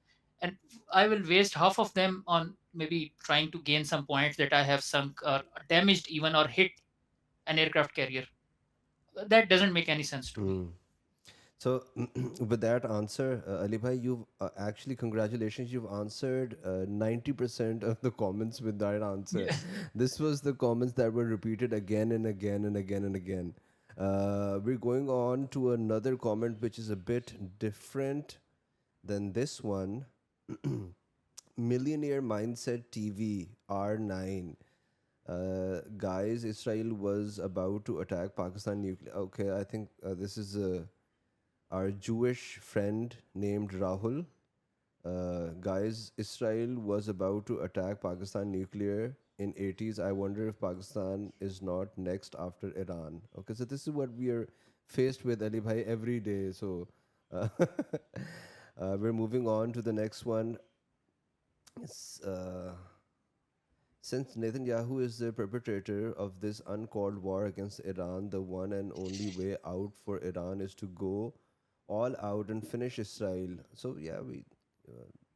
and I will waste half of them on maybe trying to gain some points that I have sunk or damaged even or hit an aircraft carrier, that doesn't make any sense to me.
Hmm. So, with that answer, Ali bhai, you've actually, congratulations, you've answered 90% of the comments with that answer.
Yeah.
This was the comments that were repeated again and again and again and again. We're going on to another comment which is a bit different than this one. Millionaire Mindset TV R9. Guys, Israel was about to attack Pakistan nuclear. Okay, I think this is our Jewish friend named Rahul. Guys, Israel was about to attack Pakistan nuclear in 80s. I wonder if Pakistan is not next after Iran. Okay, so this is what we are faced with, Ali bhai, every day. So uh, we're moving on to the next one. It's, since Netanyahu is the perpetrator of this uncalled war against Iran, the one and only way out for Iran is to go all out and finish Israel. So yeah, we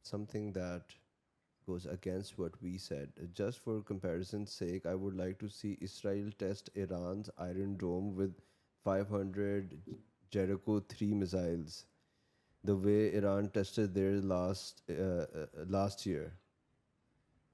something that goes against what we said. Just for comparison's sake, I would like to see Israel test Iran's Iron Dome with 500 Jericho 3 missiles, the way Iran tested theirs last year,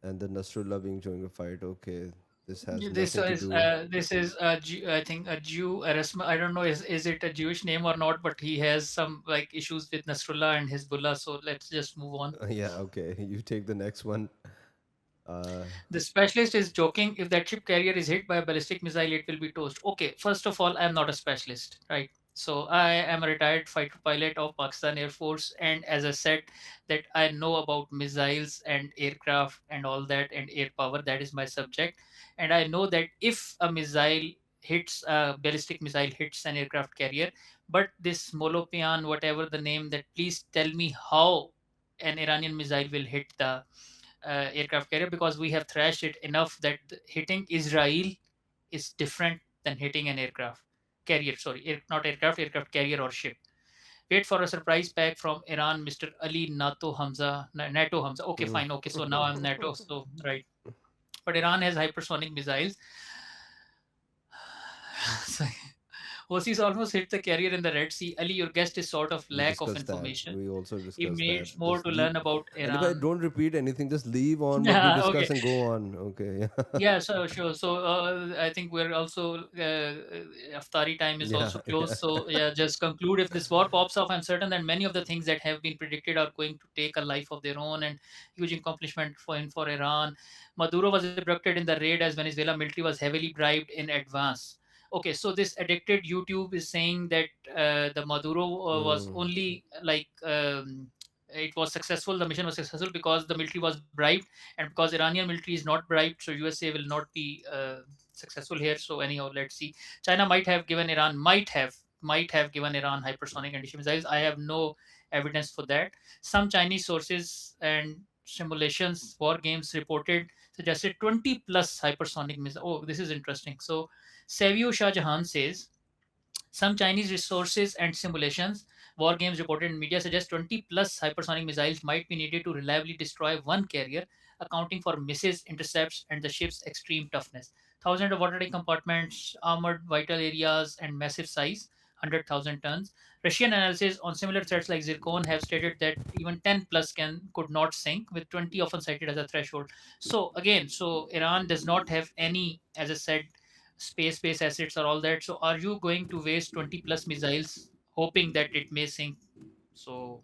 and the Nasrullah being joining a fight. Okay, this has nothing to do.
This is a I think a Jew, Erasmus. I don't know, is it a Jewish name or not, but he has some like issues with Nasrullah and Hezbollah. So let's just move on.
Yeah, okay. You take the next one. Uh,
The specialist is joking. If that ship carrier is hit by a ballistic missile, it will be toast. Okay, first of all, I'm not a specialist, right? So I am a retired fighter pilot of Pakistan Air Force, and as I said, that I know about missiles and aircraft and all that and air power. That is my subject, and I know that if a missile hits a ballistic missile hits an aircraft carrier, but this Molopian, whatever the name, that please tell me how. an Iranian missile will hit the aircraft carrier, because we have thrashed it enough that hitting Israel is different than hitting an aircraft carrier. Sorry, not aircraft, aircraft carrier or ship. Wait for a surprise pack from Iran, Mr. Ali NATO Hamza. NATO Hamza. Okay,
Mm.
fine. Okay, so now I'm NATO. So, right. But Iran has hypersonic missiles. So, OCs almost hit the carrier in the Red Sea. Ali, your guest is sort of
We
lack of
discussed that.
information.
We also
He
discussed that.
needs more
Just
to
leave.
learn about
Ali bhai,
Iran.
don't repeat anything. Just leave on what we
Yeah,
discuss
okay.
and go on. Okay.
Yeah, so sure. So I think we're also Aftari time is
Yeah.
also
Yeah.
close. So yeah, just conclude. If this war pops off, I'm certain that many of the things that have been predicted are going to take a life of their own, and huge accomplishment for Iran. Maduro was abducted in the raid as Venezuela military was heavily bribed in advance. Okay, so this addicted YouTube is saying that the Maduro was
Mm.
only like it was successful. The mission was successful because the military was bribed, and because Iranian military is not bribed, so USA will not be successful here. So anyhow, let's see. China might have given Iran hypersonic anti-ship missiles. I have no evidence for that. Some Chinese sources and simulations, war games reported suggested 20 plus hypersonic missiles. Oh, this is interesting. So Savio Shah Jahan says some Chinese resources and simulations, war games reported in media suggest 20 plus hypersonic missiles might be needed to reliably destroy one carrier, accounting for misses, intercepts, and the ship's extreme toughness. Thousands of watertight compartments, armored vital areas, and massive size, 100,000 tons. Russian analysis on similar threats like Zircon have stated that even 10 plus could not sink, with 20 often cited as a threshold. So again, so Iran does not have any, as I said, space-based assets or all that. So are you going to waste 20 plus missiles hoping that it may sink? So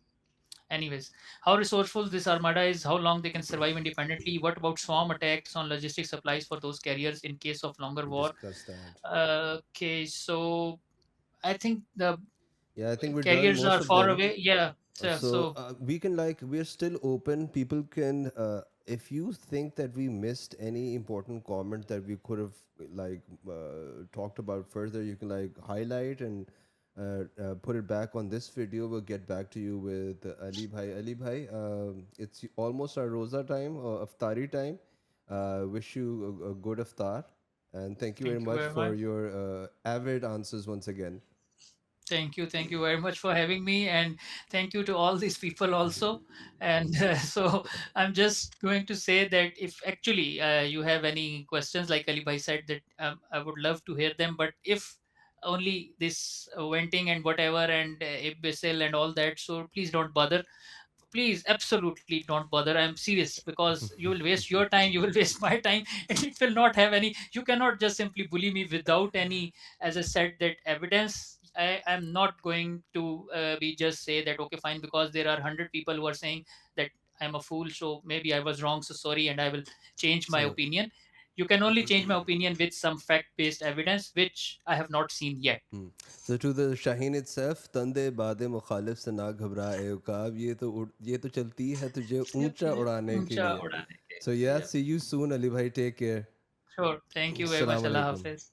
anyways, how resourceful this armada is, how long they can survive independently, what about swarm attacks on logistic supplies for those carriers in case of longer
We
war?
discussed that.
Okay, so I think the
Yeah, I think we're done.
carriers
Most
are
of
far
them.
away. Yeah, so,
So
so
we can like we're still open. People can if you think that we missed any important comment that we could have like talked about further, you can like highlight and put it back on this video. We'll get back to you with Ali Bhai. Ali Bhai, it's almost our Rosa time or Iftari time. Wish you a good Iftar and thank you very
thank you
much
very
for
much.
your avid answers once again.
Thank you very much for having me, and thank you to all these people also. And so I'm just going to say that if actually you have any questions, like Ali Bhai said, that I would love to hear them. But if only this venting and whatever and imbecile and all that, so please don't bother. Please absolutely don't bother. I'm serious, because you will waste your time, you will waste my time, and it will not have any. You cannot just simply bully me without any, as I said, that evidence. I am not going to be just say that okay fine, because there are 100 people who are saying that I'm a fool, so maybe I was wrong, so sorry, and I will change my
So
opinion. You can only change my opinion with some fact based evidence, which I have not seen yet.
So to the Shaheen itself, तंदे बादे मुखालिफ से ना घबराए उकाब ये तो चलती है तुझे ऊंचा उड़ाने के
ऊंचा
लिए.
उड़ाने के
So yeah,
लिए।
see you soon, Ali bhai. Take care.
Sure, thank you very much.
Assalamu
Allah
alaikum.
Hafiz.